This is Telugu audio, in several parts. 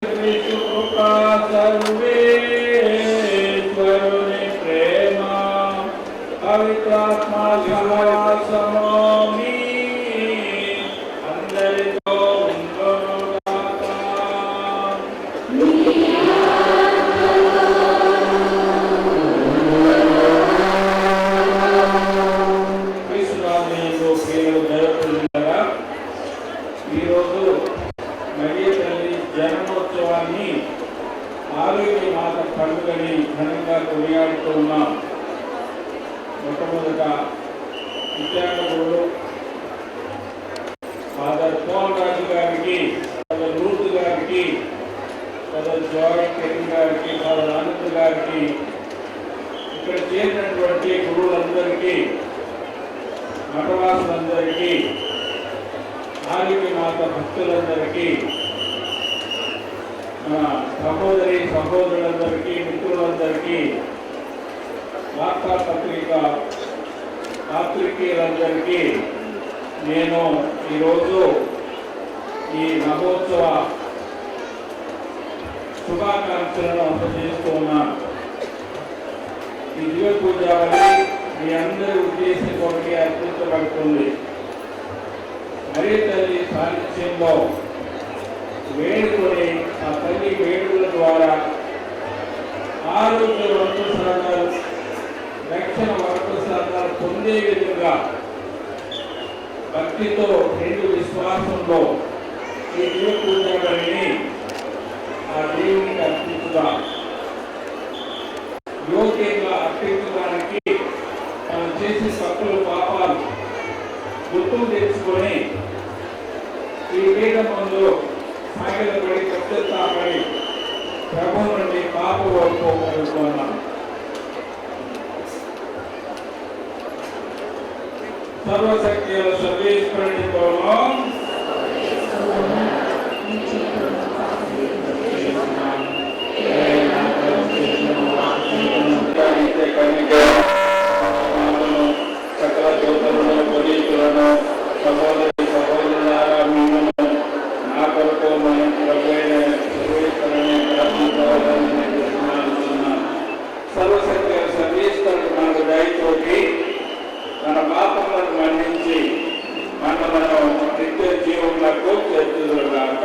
सर्वेश्वरुनि प्रेम पवित्रात्मा समासमोमि अंदरितो उंगोगाता विश्वामी को केवल जयपुर ఈ రోజు మరియ తల్లి జన్మోత్సవాన్ని ఆరోగ్య మాత పండుగని ఘనంగా కొనియాడుతూ ఉన్నాం. మొట్టమొదట విద్యార్థులు ఫాదర్ పౌల్ రాజు గారికి, ఫాదర్ రూత్ గారికి, ఫాదర్ జాయ్ కెరీన్ గారికి, ఫాదర్ ఆనంద్ గారికి, ఇక్కడ చేరినటువంటి గురువులందరికీ, మఠవాసులందరికీ, ఆరోగ్య మాత భక్తులందరికీ, మన సహోదరి సహోదరులందరికీ, మిత్రులందరికీ, వార్తాపత్రిక పాత్రికేయులందరికీ నేను ఈరోజు ఈ మహోత్సవ శుభాకాంక్షలను అందజేస్తూ ఉన్నాను. ఈ దివ్య పూజావళి మీ అందరి ఉద్దేశం కొరకే అర్పించబడుతుంది. మరియ తల్లి సాన్నిధ్యంలో వేడుకొని ఆ తల్లి వేడుకల ద్వారా ఆరోగ్య వరప్రసాదాలు, రక్షణ వరప్రసాదాలు పొందే విధంగా భక్తితో నిండు విశ్వాసంలో ఈ దివ్య పూజావళిని ఆ దేవునికి అర్పించుదాం. యోగ్యంగా అర్పించడానికి మనం చేసే తప్పులు పాపాలు గుర్తులు తెచ్చుకొని ఈ పీఠంలో సాగిలపడి పశ్చాత్తాపడి ప్రభు నుండి పాప వరకున్నాం. సర్వశక్తి సర్వేశ్వరుని గౌరవం సకల జ్యోతులను పొలీసులను సహోదరి సహోదరులారా మిమ్మల్ని నా కొరకు మన ప్రభువైన సర్వేశ్వరుని ప్రార్థించవాలని అనుకున్నాను. సర్వశక్తి సర్వేశ్వరుడు మనకు దయతోటి మన పాపములను మన్నించి మనలను నిత్య జీవులకు చేర్చుదురుగాక.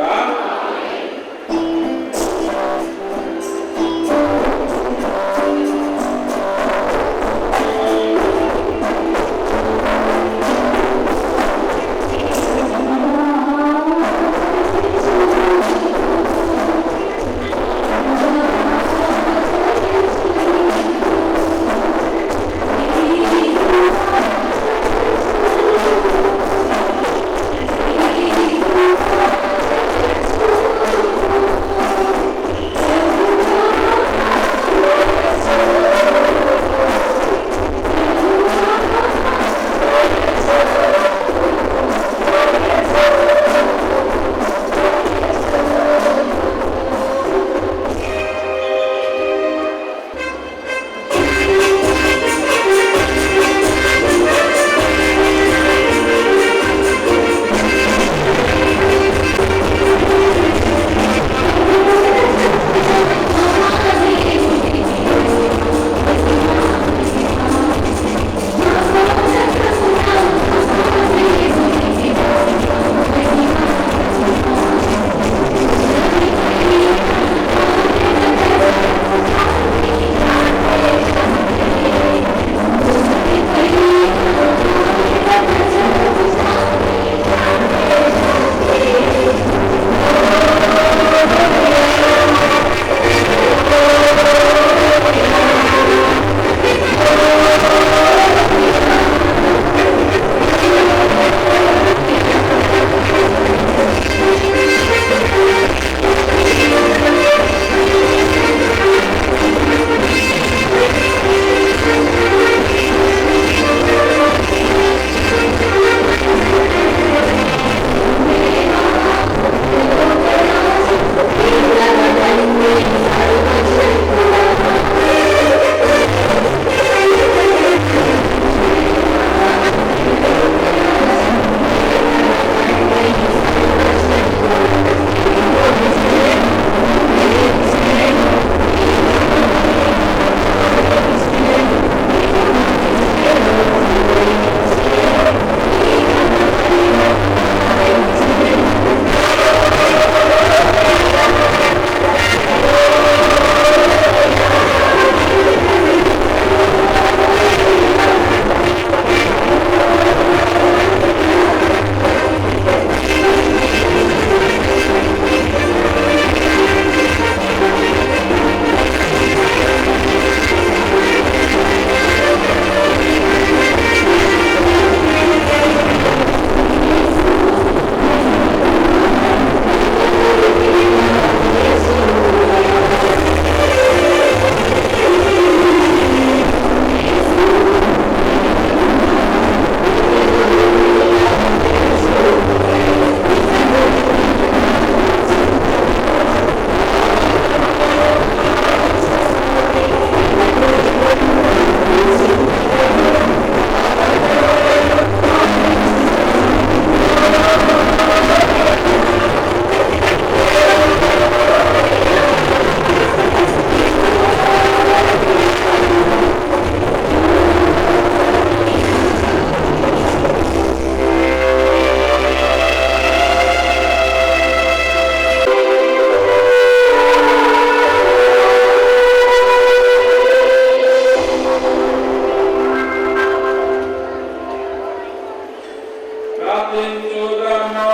ప్రార్థించుదాము.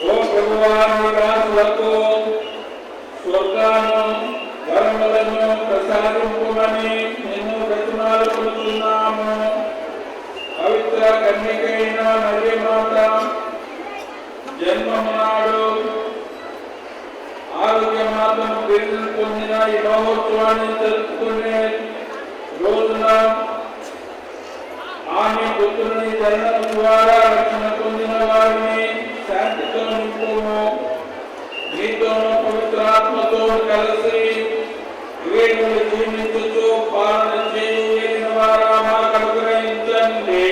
ఓ ప్రభువాని దాసులకు స్వర్గాను వరములను ప్రసాదింపుమని నిన్ను బ్రతిమాలుకొనుచున్నాము. పవిత్ర కన్యకైన మరియమాత జన్మము నాడు ఆరోగ్యమాతను బిరుదును పొందిన ఈ మహోత్సవాన్ని జరుపుకునే రోజున ఆమె పుత్రుని జననం ద్వారా రక్షణ పొందిన వారిని శాంతితో నింపుము. నీతోనూ పవిత్రాత్మతో కలిసి వేడుకలు జీవించుతూ పాలన చేయు వెళ్ళిన వారా మాకు అనుగ్రహించండి.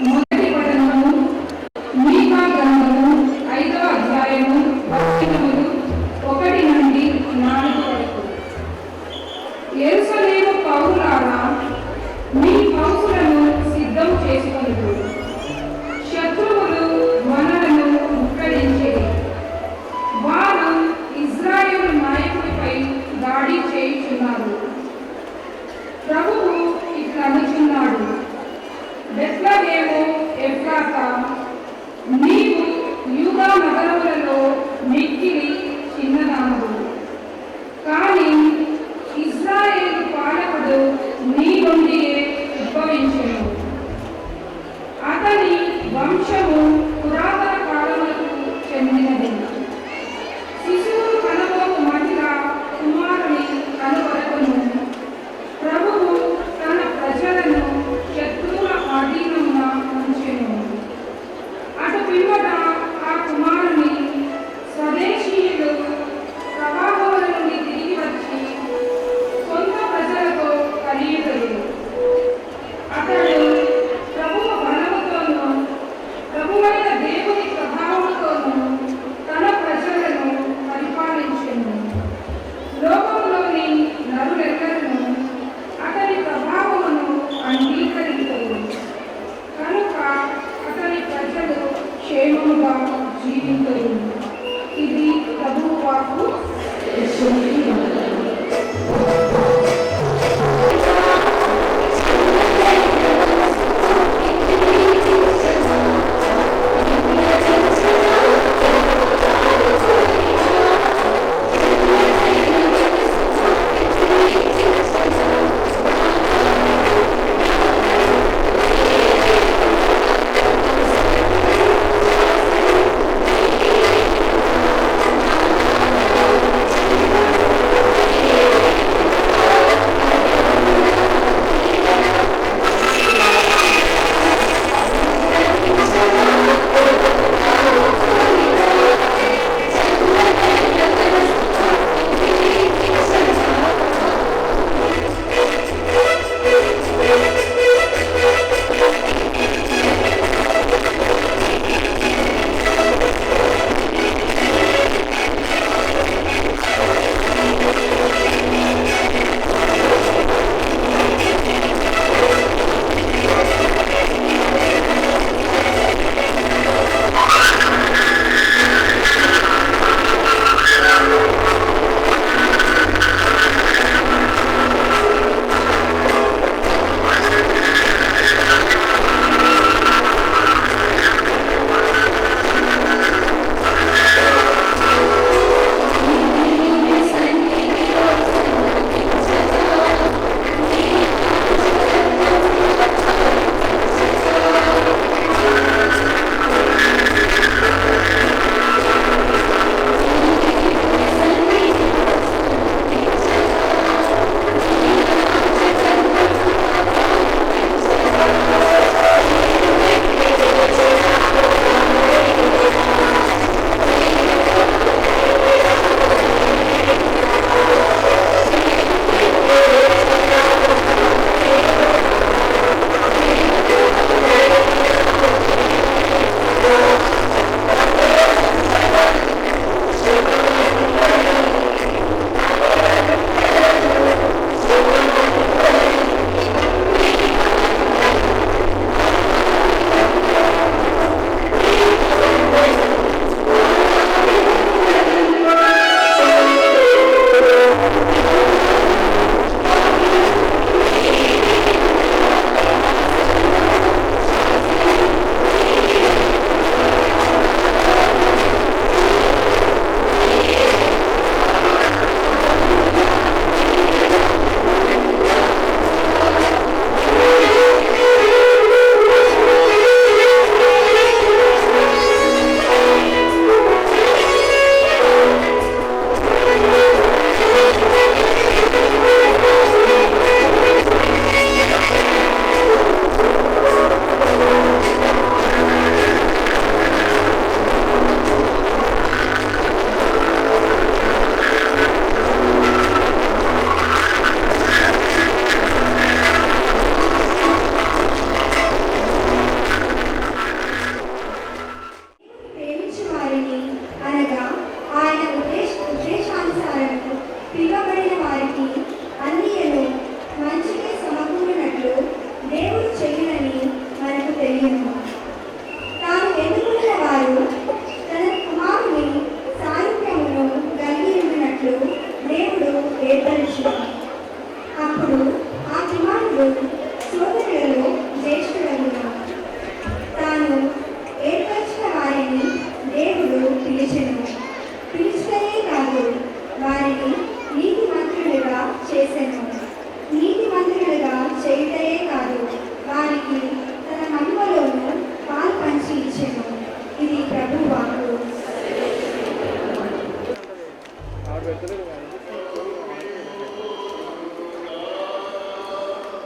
మొదటి పఠనము మీకా గ్రంథము 5వ అధ్యాయము వచనములు 1 నుండి 4 వరకు. యెరూషలేము పౌరులారా, మీ పౌరులను సిద్ధం చేసుకొనుడు. శత్రువులు మనలను ముట్టడించేది. వారు ఇశ్రాయేలు నాయకుడిపై దాడి చేయుచున్నారు. ప్రభువు ఇట్లనుచున్నాడు, బెత్లెహేము ఎఫ్రాతా, నీవు యూదా నగరములలో మిక్కిలి చిన్నదానవు. కానీ ఇశ్రాయేలు పాలకుడు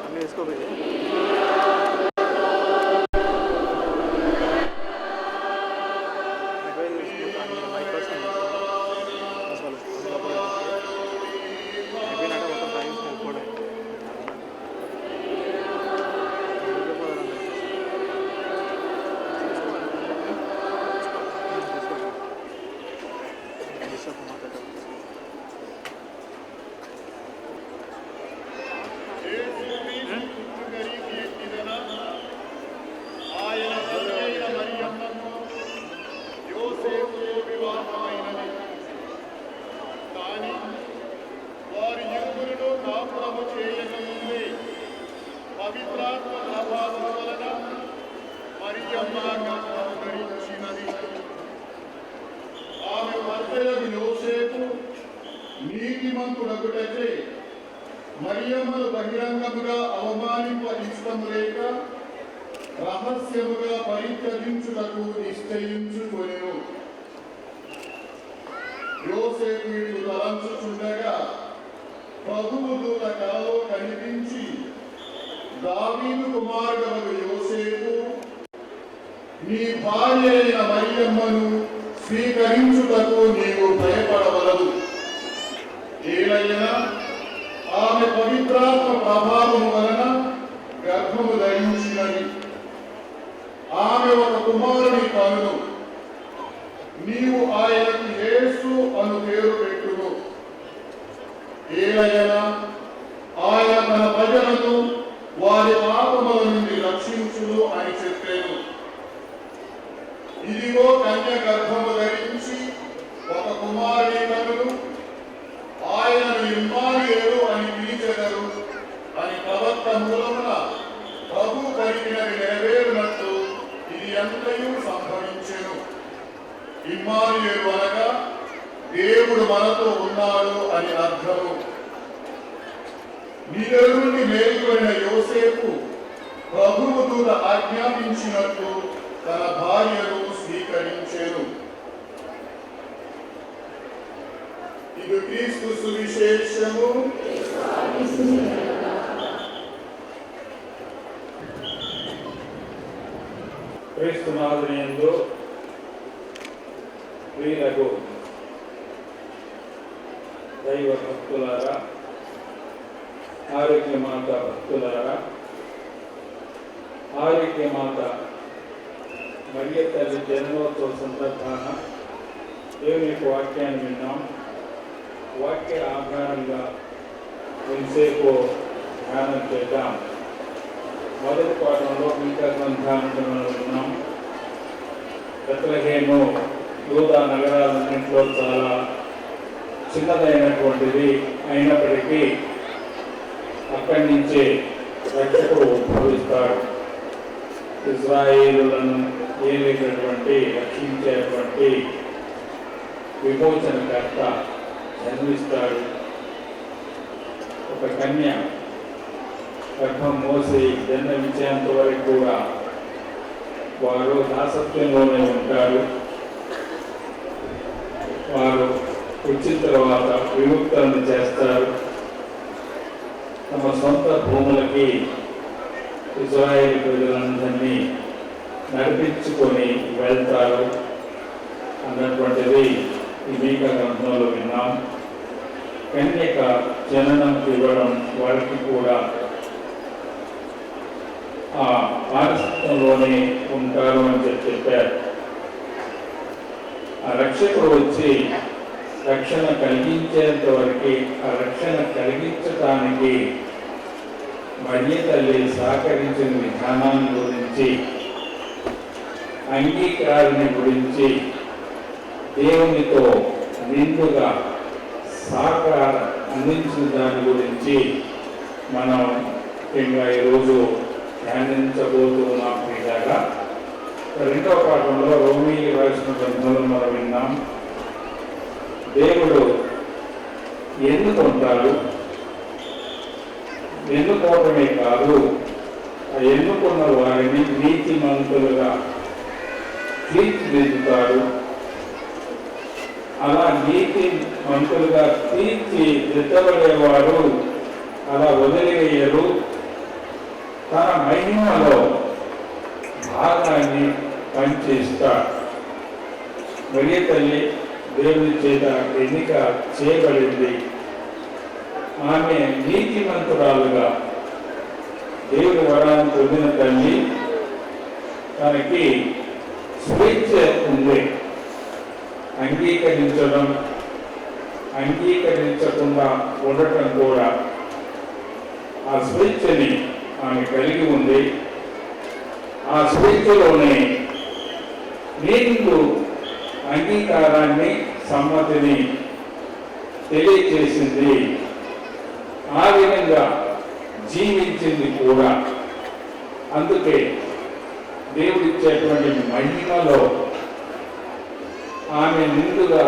అన్నీ వేసుకోబోయే నీతిమంతుడగుటచే మరియమ్మను బహిరంగముగా అవమానింప ఇష్టము లేక రహస్యముగా పరిత్యజించుటకు నిశ్చయించుకొనెను. యోసేపు ఇట్లు తలంచుచుండగా ప్రభువు దూత కలలో కనిపించి, దావీదు కుమారుడగు యోసేపు, నీ భార్య అయిన మరియమ్మను స్వీకరించుటకు నీవు భయపడవలదు. ఏలైనా ఆమె పవిత్రాత్మ ప్రభావము వలన గర్భము ధరించినది. ఆమె ఒక కుమారుని కనును. నీవు ఆయనకు యేసు అను పేరు పెట్టును. ఏలైనా ఆయన తన ప్రజలను వారి పాపముల నుండి రక్షించును అని చెప్పాను. ఇదిగో కన్య గర్భము ధరించి ఒక కుమారుని కనును. ఆయనను ఇమ్మానుయేలు అని పిలిచెదరు అని ప్రవక్త మూలమున ప్రభు పలికినది నెరవేరునట్లు ఇది అంతయు సంభవించెను. ఇమ్మానుయేలు అనగా దేవుడు మనతో ఉన్నాడు అని అర్థము. నిద్ర నుండి మేలుకొనిన యోసేపు ప్రభువు దూత ఆజ్ఞాపించినట్లు తన భార్యను స్వీకరించెను. ఇది క్రీస్తు సువిశేషము. క్రీస్తునాథునియందు ప్రియులకు దైవ భక్తులారా, ఆరోగ్యమాత భక్తులారా, ఆరోగ్యమాత మరియ తల్లి జన్మోత్సవ సందర్భాన దేవుని యొక్క వాక్యాన్ని విన్నాం. వాక్య ఆధారంగా ఎంతసేపు ధ్యానం చేద్దాం. మొదటి పాఠంలో మీకా గ్రంథాన్ని మనం విన్నాం. బెత్లెహేము యూదా నగరాలన్నింటిలో చాలా చిన్నదైనటువంటిది అయినప్పటికీ అక్కడి నుంచే రక్షకుడు ఉద్భవిస్తాడు. ఇజ్రాయేలులను ఏలేటటువంటి రక్షించేటువంటి విమోచనకర్త జన్మిస్తాడు. ఒక కన్య గర్భం మోసి జన్మించేంత వరకు కూడా వారు దాసత్వంలోనే ఉంటారు. వారు వచ్చిన తర్వాత విముక్తులను చేస్తారు. తమ సొంత భూములకి ఇజ్రాయేల్ ప్రజలందరినీ నడిపించుకొని వెళ్తారు అన్నటువంటిది ఈ మీకా గ్రంథంలో విన్నాం. కన్యక జననం ఇవ్వడం వారికి కూడా ఆ ఆలస్యంలోనే ఉంటారు అని చెప్పారు. ఆ రక్షకుడు వచ్చి రక్షణ కలిగించేంత వరకు ఆ రక్షణ కలిగించడానికి మరియ తల్లి సహకరించిన విధానాన్ని గురించి, అంగీకారాన్ని గురించి, దేవునితో నిండుగా సహకారం అందించిన దాని గురించి మనం ముఖ్యంగా ఈరోజు ధ్యానించబోతున్నాం. ఇలాగా రెండవ పాఠంలో రోమీయులకు రాసిన గ్రంథంలో మనం విన్నాం. దేవుడు ఎన్నుకుంటాడు, ఎన్నుకోవటమే కాదు ఆ ఎన్నుకున్న వారిని నీతిమంతులుగా తీర్చిదిద్దుతాడు. అలా నీతి మంత్రులుగా తీర్చిదిద్దబడేవారు అలా వదిలివేయరు. తన మహిమలో భాగాన్ని పనిచేస్తారు. మరియ తల్లి దేవుని చేత ఎన్నిక చేయబడింది. ఆమె నీతిమంతురాలుగా దేవుని వరాన్ని పొందిన తల్లి. తనకి స్వేచ్ఛ ఉంది. అంగీకరించడం, అంగీకరించకుండా ఉండటం కూడా ఆ స్వేచ్ఛని ఆమె కలిగి ఉంది. ఆ స్వేచ్ఛలోనే నిండు అంగీకారాన్ని, సమ్మతిని తెలియజేసింది. ఆ విధంగా జీవించింది కూడా. అందుకే దేవుడిచ్చేటువంటి మహిమలో ఆమె నిండుగా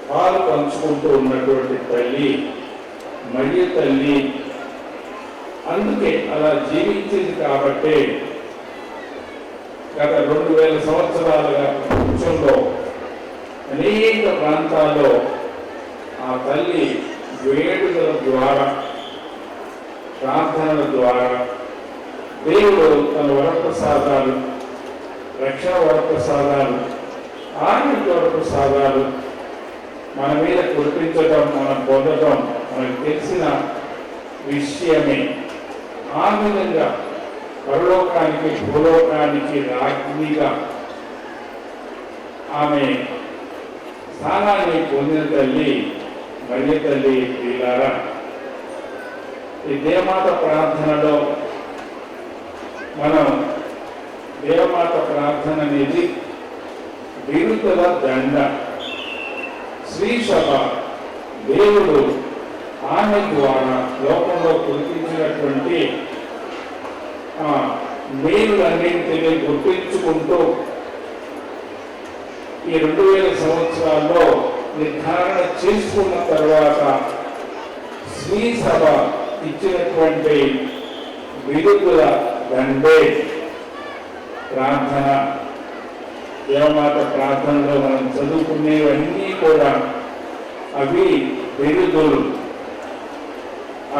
పాలు పంచుకుంటూ ఉన్నటువంటి తల్లి మరియ తల్లి. అందుకే అలా జీవించింది కాబట్టి గత 2000 సంవత్సరాలుగా ప్రపంచంలో అనేక ప్రాంతాల్లో ఆ తల్లి వేడుకల ద్వారా, ప్రార్థనల ద్వారా దేవుడు తన వరప్రసాదాలు, రక్షణ వరప్రసాదాలు, ఆర్థిక వరప్రసాదాలు మన మీద కురిపించడం, మనం పొందడం మనకు తెలిసిన విషయమే. ఆ విధంగా పరలోకానికి, భూలోకానికి రాజ్ఞిగా ఆమె స్థానాన్ని పొందిన తల్లి మరియ తల్లి. ప్రియులారా, ఈ దేవమాత ప్రార్థనలో మనం దేవమాత ప్రార్థన అనేది విరుద్ధల దండ. శ్రీసభ దేవుడు ఆమె ద్వారా లోకంలో కురిపించినటువంటి మేలులన్నింటినీ గుర్తించుకుంటూ ఈ 2000 సంవత్సరాల్లో నిర్ధారణ చేసుకున్న తర్వాత శ్రీసభ ఇచ్చినటువంటి విరుద్ధుల దండే ప్రార్థన. దేవమాత ప్రార్థనలో మనం చదువుకునేవన్నీ కూడా అవి విరుద్ధులు.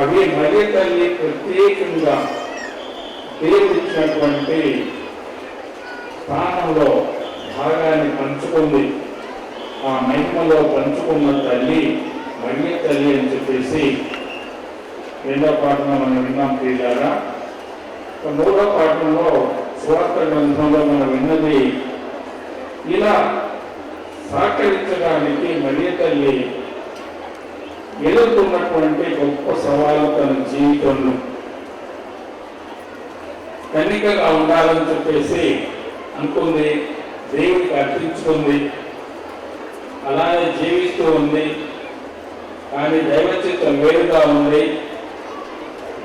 అవి మరియ తల్లి ప్రత్యేకంగా దేవుడిచ్చినటువంటి స్థానంలో భాగాన్ని పంచుకుంది. ఆ మహిమలో పంచుకున్న తల్లి మరియ తల్లి అని చెప్పేసి 2వ పాఠంలో మనం విన్నాం. ప్రియులారా, 3వ పాఠంలో సువార్త గ్రంథంలో మనం విన్నది ఇలా సహకరించడానికి మరియ తల్లి ఎదుర్కొన్నటువంటి గొప్ప సవాలు తన జీవితంలో. కన్నికగా ఉండాలని చెప్పేసి అనుకుంది, దేవుడికి అర్పించుకుంది, అలానే జీవిస్తూ ఉంది. కానీ దైవ చిత్తం వేరుగా ఉంది.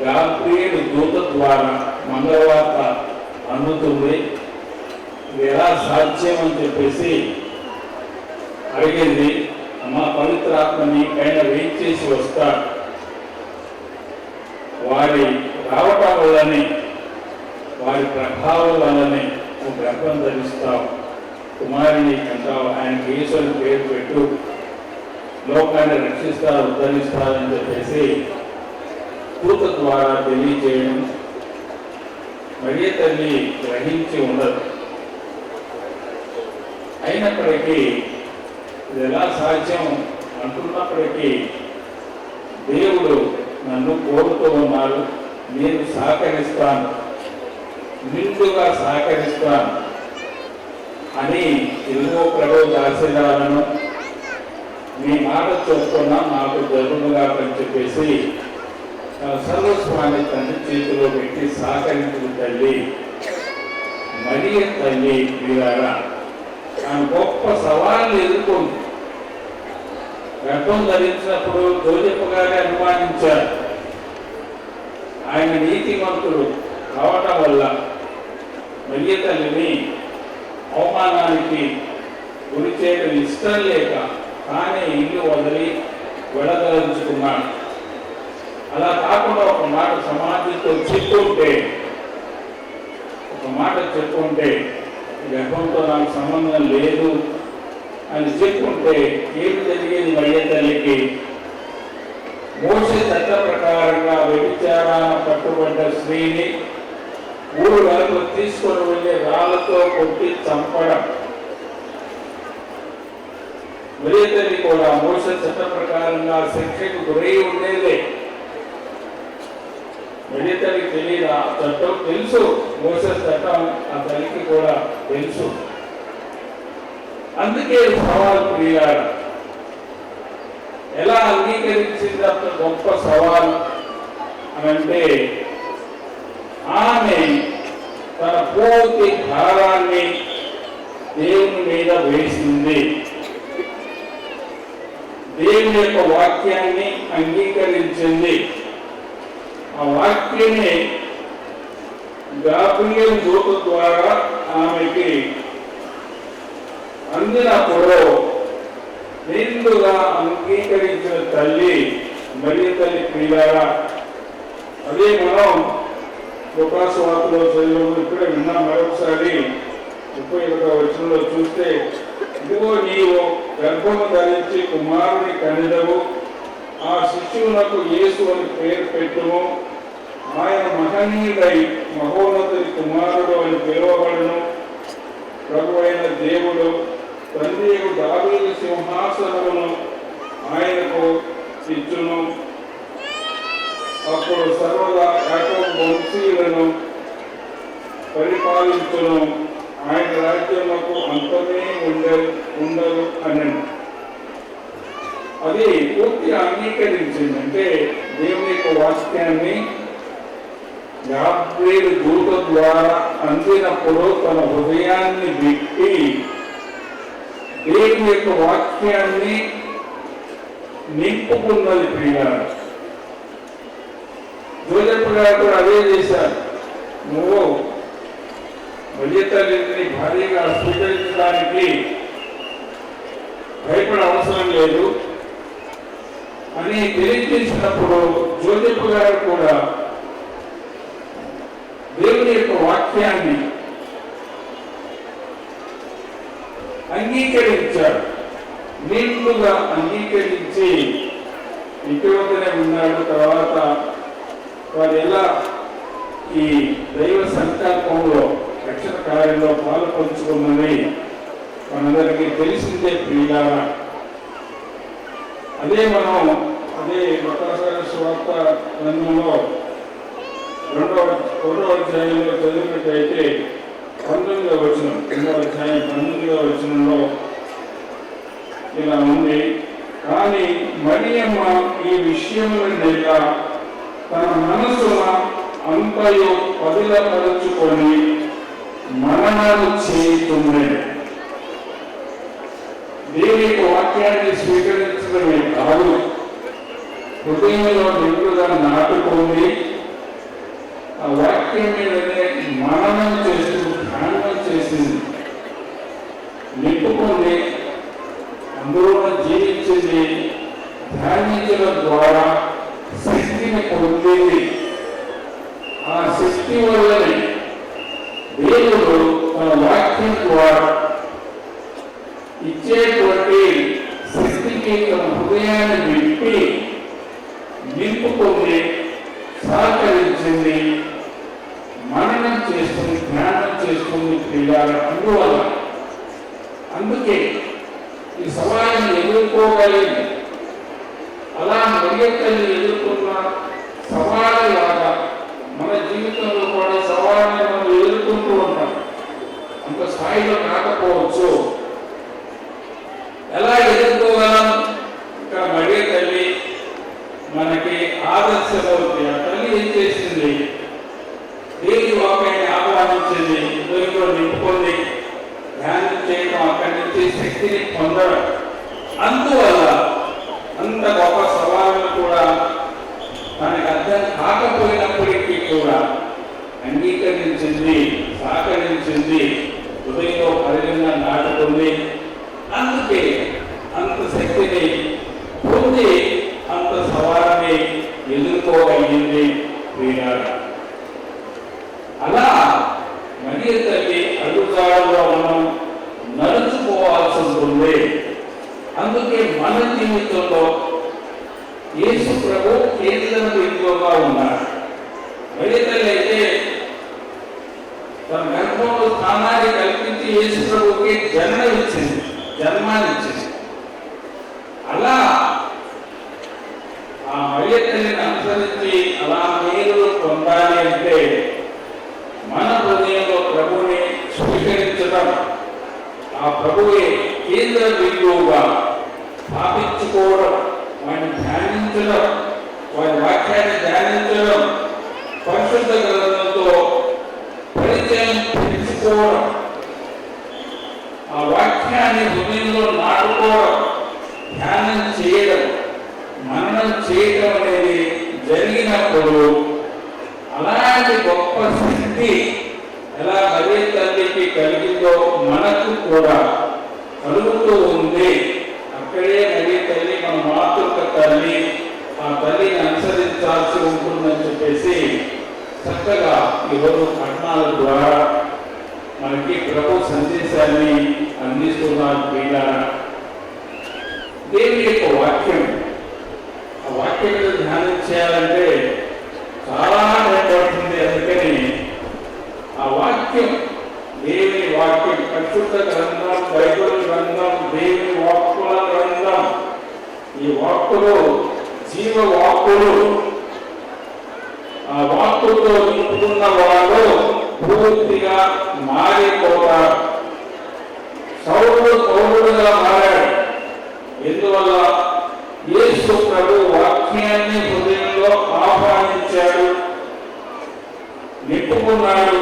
గాబ్రియేలు దూత ద్వారా మంగళవార్త అందుతుంది. ఇది ఎలా సాధ్యం అని చెప్పేసి అడిగింది. మా పవిత్రాత్మ నీ పైన వెయిట్ చేసి వస్తారు, వారి రావటం వల్లనే, వారి ప్రభావం వల్లనే నువ్వు గర్భం ధరిస్తావు, కుమారుని అంటావు, ఆయనకి ఈశ్వరుని పేరు పెట్టు, లోకాన్ని రక్షిస్తారు, ఉద్ధరిస్తారని చెప్పేసి దూత ద్వారా తెలియజేయడం మరియ తల్లి గ్రహించి ఉండదు. అయినప్పటికీ ఇది ఎలా సాధ్యం అంటున్నప్పటికీ దేవుడు నన్ను కోరుతూ ఉన్నారు, నేను సహకరిస్తాను, నిండుగా సహకరిస్తాను అని ఇదిగో ప్రభు దాసిరాలను మీ మాట చొప్పున నాకు జరుగుగా అని చెప్పేసి సర్వస్వామి తండ్రి చేతిలో పెట్టి సహకరించిన తల్లి మరియ తల్లి. వీరారా, ఆమె గొప్ప సవాళ్ళు ఎదుర్కొంది. గర్భం ధరించినప్పుడు జోజప్ప గారి అనుమానించారు. ఆయన నీతిమంతుడు కావటం వల్ల మరియ తల్లిని అవమానానికి గురి చేయడం ఇష్టం లేక తానే ఇల్లు వదిలి వెళ్ళదలుచుకున్నాడు. అలా కాకుండా ఒక మాట సమాజంతో చెప్పుంటే, గర్భంతో నాకు సంబంధం లేదు అని చెప్పుకుంటే ఏమి జరిగేది? మరియ తల్లికి మోషే చట్ట ప్రకారంగా వ్యభిచారాన పట్టుబడ్డ స్త్రీని ఊరు వరకు తీసుకొని వెళ్ళి రాళ్లతో కొట్టి చంపడం. మరియ తల్లి కూడా మోషే చట్ట ప్రకారంగా శిక్షకు గురై ఉండేదే. మరియ తల్లికి తెలియదు, ఆ చట్టం తెలుసు, మోసే చట్టం ఆ తల్లికి కూడా తెలుసు. అందుకే సవాల్ ప్రియాడు ఎలా అంగీకరించింది అంత గొప్ప సవాల్ అనంటే, ఆమె తన పూర్తి భారాన్ని దేవుని మీద వేసింది. దేవుని యొక్క వాక్యాన్ని అంగీకరించింది. ఆ వాక్యమే గాబ్రియల్ దూత ద్వారా ఆమెకి అందినప్పుడు నిండుగా అంగీకరించిన తల్లి మరియ తల్లి ప్రియులారా. అదే మనం లూకాసు వార్తలో చదివినప్పుడు ఇప్పుడే విన్నాం. మరొకసారి 31వ వచనంలో చూస్తే, ఇదిగో నీవు గర్భము ధరించి కుమారుని కనిదవు, ఆ శిశువునకు యేసు అని పేరు పెట్టుము, ఆయన మహనీయుడై మహోన్నతుని కుమారుడు అని పిలువబడును, ప్రభువైన దేవుడు తండ్రి దావీదు సింహాసనమును ఆయనకు ఇచ్చును, అప్పుడు సర్వదా యాకోబు వంశీయులను పరిపాలించును, ఆయన రాజ్యములకు అంతమే ఉండదు అని. అది పూర్తిగా అంగీకరించింది. అంటే దేవుని యొక్క వాక్యాన్ని గాబ్రియల్ దూత ద్వారా అందినప్పుడు తన హృదయాన్ని విప్పి దేవుని యొక్క వాక్యాన్ని నింపుకున్నది ప్రియులారా. జోజప్ప గారు కూడా అదే చేశారు. నువ్వు మరియ తల్లిని భార్యగా స్వీకరించడానికి భయపడే అవసరం లేదు అని తెలియజేసినప్పుడు జోజప్ప గారు కూడా దేవుని యొక్క వాక్యాన్ని అంగీకరించారు. నిండుగా అంగీకరించి ఇటువంటినే ఉన్నాడు. తర్వాత వారు ఎలా ఈ దైవ సంకల్పంలో రక్షణ కార్యంలో పాలు పంచుకున్నది మనందరికీ తెలిసిందే ప్రియులారా. అదే మనం మతాచార స్వార్థ గ్రంథంలో 2వ అధ్యాయంలో చదివినట్టయితే 19వ వచనం, 2వ అధ్యాయం 19వ వచనంలో ఇలా ఉంది, కానీ మరియమ్మ ఈ విషయములనెల్లా తన మనసున అంతయు పదిలపరుచుకొని మననాలు చేయుతుంది. దేవుని యొక్క వాక్యాన్ని స్వీకరించడమే కాదు, హృదయంలో నిండుగా నాటుకుంది. ఆ వాక్యం మీదనే మననం చేస్తూ ధ్యానం చేసింది, నింపుకుంది, అందులో జీవించింది. ధ్యానించడం ద్వారా శక్తిని పొందింది. ఆ శక్తి వల్లనే దేవుడు తన వాక్యం ద్వారా ఇచ్చేటువంటి శక్తికి తన హృదయాన్ని విప్పి నింపుకొని సహకరించింది, మననం చేస్తుంది, జ్ఞానం చేస్తుంది ప్రియాల. అందుకే ఈ సవాళ్ళని ఎదుర్కోగలిగింది. అలా మరియ తల్లి ఎదుర్కొన్న సవాళ్ళలాగా మన జీవితంలో కూడా సవాళ్ళని మనం ఎదుర్కొంటూ ఉంటాం. అంత స్థాయిలో కాకపోవచ్చు. ఎలా ఎదుర్కోగలం? ఇక్కడ మరియ తల్లి మనకి ఆదర్శమవుతుంది. ఆ తల్లి ఏం చేసింది? దేవుని వాక్యాన్ని ఆహ్వానించింది, హృదయంలో నింపుకుంది, ధ్యానం చేయడం, అక్కడి నుంచి శక్తిని పొందడం. అందువల్ల అంత గొప్ప సవాళ్ళను కూడా మనకు అర్థం కాకపోయినప్పటికీ కూడా అంగీకరించింది, సహకరించింది, హృదయంలో పరిగణన నాటుకుంది. అందుకే అంత శక్తిని పొంది అంత సవాళ్ళని ఎదుర్కోగలిగింది ప్రియులారా. అలా మరియ తల్లి అడుగుజాడల్లో మనం నడుచుకోవాల్సి ఉంటుంది. యేసు ప్రభు కేంద్ర బిందువుగా ఉన్నారు. మరియ తల్లి అయితే తన గర్భంలో స్థానాన్ని కల్పించి యేసు ప్రభుకి జన్మానిచ్చింది. అలా ఆ మరియ తల్లిని అనుసరించి అలా మీరు పొందాలి అంటే మన హృదయంలో ప్రభువుని స్వీకరించడం, ఆ ప్రభువే కేంద్ర బిందువుగా స్థాపించుకోవడం, వారిని ధ్యానించడం, వారి వాక్యాన్ని ధ్యానించడం, పరిశుద్ధ గ్రంథంతో పరిచయం పెంచుకోవడం, ఆ వాక్యాన్ని హృదయంలో నాటుకోవడం, ధ్యానం చేయడం, మననం చేయడం అనేది జరిగినప్పుడు అలాంటి గొప్ప శక్తి ఎలా మరియ తల్లికి కలిగిందో మనకు కూడా కలుగుతూ ఉంది. అక్కడే మరియ తల్లి మన మాతృక తల్లి, ఆ తల్లిని అనుసరించాల్సి ఉంటుందని చెప్పేసి చక్కగా ఈరోజు పట్టణాల ద్వారా మనకి ప్రభు సందేశాన్ని అందిస్తున్నారు. ప్రియులారా, దేవుని యొక్క వాక్యం, ఆ వాక్యం మీద ధ్యానం చేయాలంటే చాలా పడుతుంది. అందుకని ఆ వాక్యం, దేవుని వాక్యం, పరిశుద్ధ గ్రంథం, బైబిల్ గ్రంథం, దేవుని వాక్కుల గ్రంథం, ఈ వాక్కులు జీవ వాక్కులు. ఆ వాక్కుతో నింపుకున్న వాళ్ళు పూర్తిగా మారిపోతారు. సౌలుడు పౌరుడుగా మారాడు. ఎందువల్ల? యేసు ప్రభు వాక్యాన్ని హృదయంలో ఆహ్వానించాడు, నింపుకున్నాడు.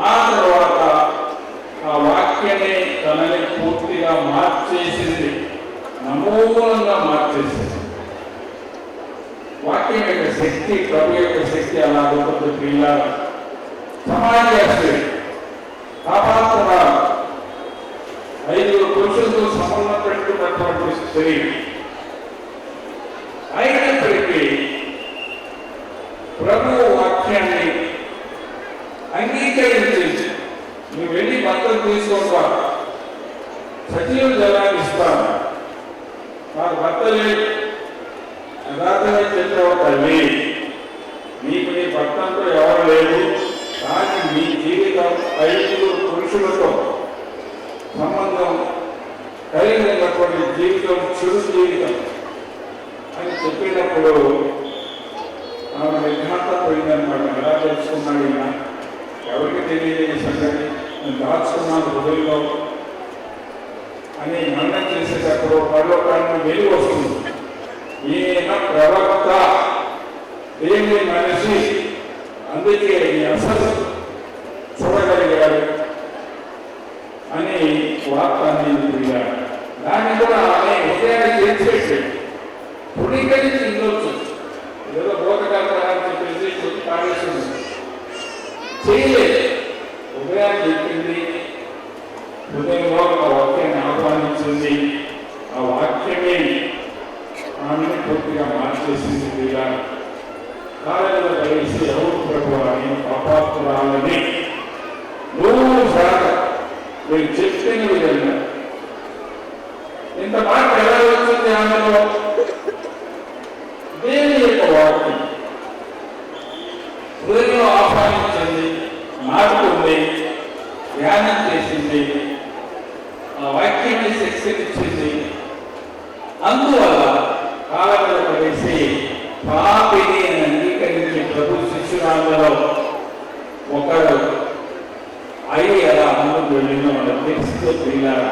ఆ తర్వాత ఆ వాక్యమే తనని పూర్తిగా మార్చేసింది, నమూనంగా మార్చేసింది. వాక్యం యొక్క శక్తి, ప్రభు యొక్క శక్తి అలా ఉంటుంది. ప్రియులారా, సమాజాశ్రీ పాపాత్మ 5 పురుషులతో సంబంధం పెట్టుకున్నటువంటి స్త్రీ అయినప్పటికీ ప్రభు వాక్యాన్ని అంగీకరించింది. నువ్వు వెళ్ళి భర్తలు తీసుకోవా, సజీవ జలాన్ని ఇస్తాను, నాకు భర్త లేదు, యథార్థమే చెప్పావు తల్లి, నీకు నీ భర్తంతో ఎవరు లేదు, కానీ నీ జీవితం 5 పురుషులతో సంబంధం కలిగినటువంటి జీవితం చెడు జీవితం అని చెప్పినప్పుడు ఆమె విఘ్నత పోయిందనమాట. ఎలా తెలుసుకున్నాడు ఈయన? ఎవరికి తెలియదు ఈ సంగతి, నేను దాచుకున్నాను హృదయంలో అని మరణం చేసేటప్పుడు పరలోకాన్ని వెలుగు వస్తుంది. ఈయన ప్రవక్త, దేవుని మనిషి, అందుకే ఈ అసలు చూడగలిగాడు అని వార్త అందించాడు. దాన్ని కూడా ఆమె హృదయాన్ని తెచ్చిపెట్టాడు. పుణికరించి ఉండొచ్చు, ఏదో బోధకాలని చెప్పేసి కొద్ది పాడేస్తుంది, చేయలేదు. హృదయాన్ని చెప్పింది, హృదయంలో ఆ వాక్యాన్ని ఆహ్వానించింది. ఆ వాక్యమే ఆమెను పూర్తిగా మార్చేసింది. ఇలా కాలంలో కలిసి ఎవరు ప్రభు అని పాపాత్మురాలని 100% మీరు చెప్పిన విధంగా ఇంత మాట ఎలా వచ్చింది? ఆమెలో దేవుని యొక్క వాక్యం హృదయంలో ఆహ్వానించింది, నాటుకుంది, ధ్యానం చేసింది, ఆ వాక్యాన్ని శిక్షించింది. అందువల్ల కాలంలో కలిసి పాపిని అంగీకరించి ప్రభు శిష్యురాలలో ఒకరు అయి అలా ముందుకు వెళ్ళిన వాళ్ళకి తెలుస్తూ పిల్లారా.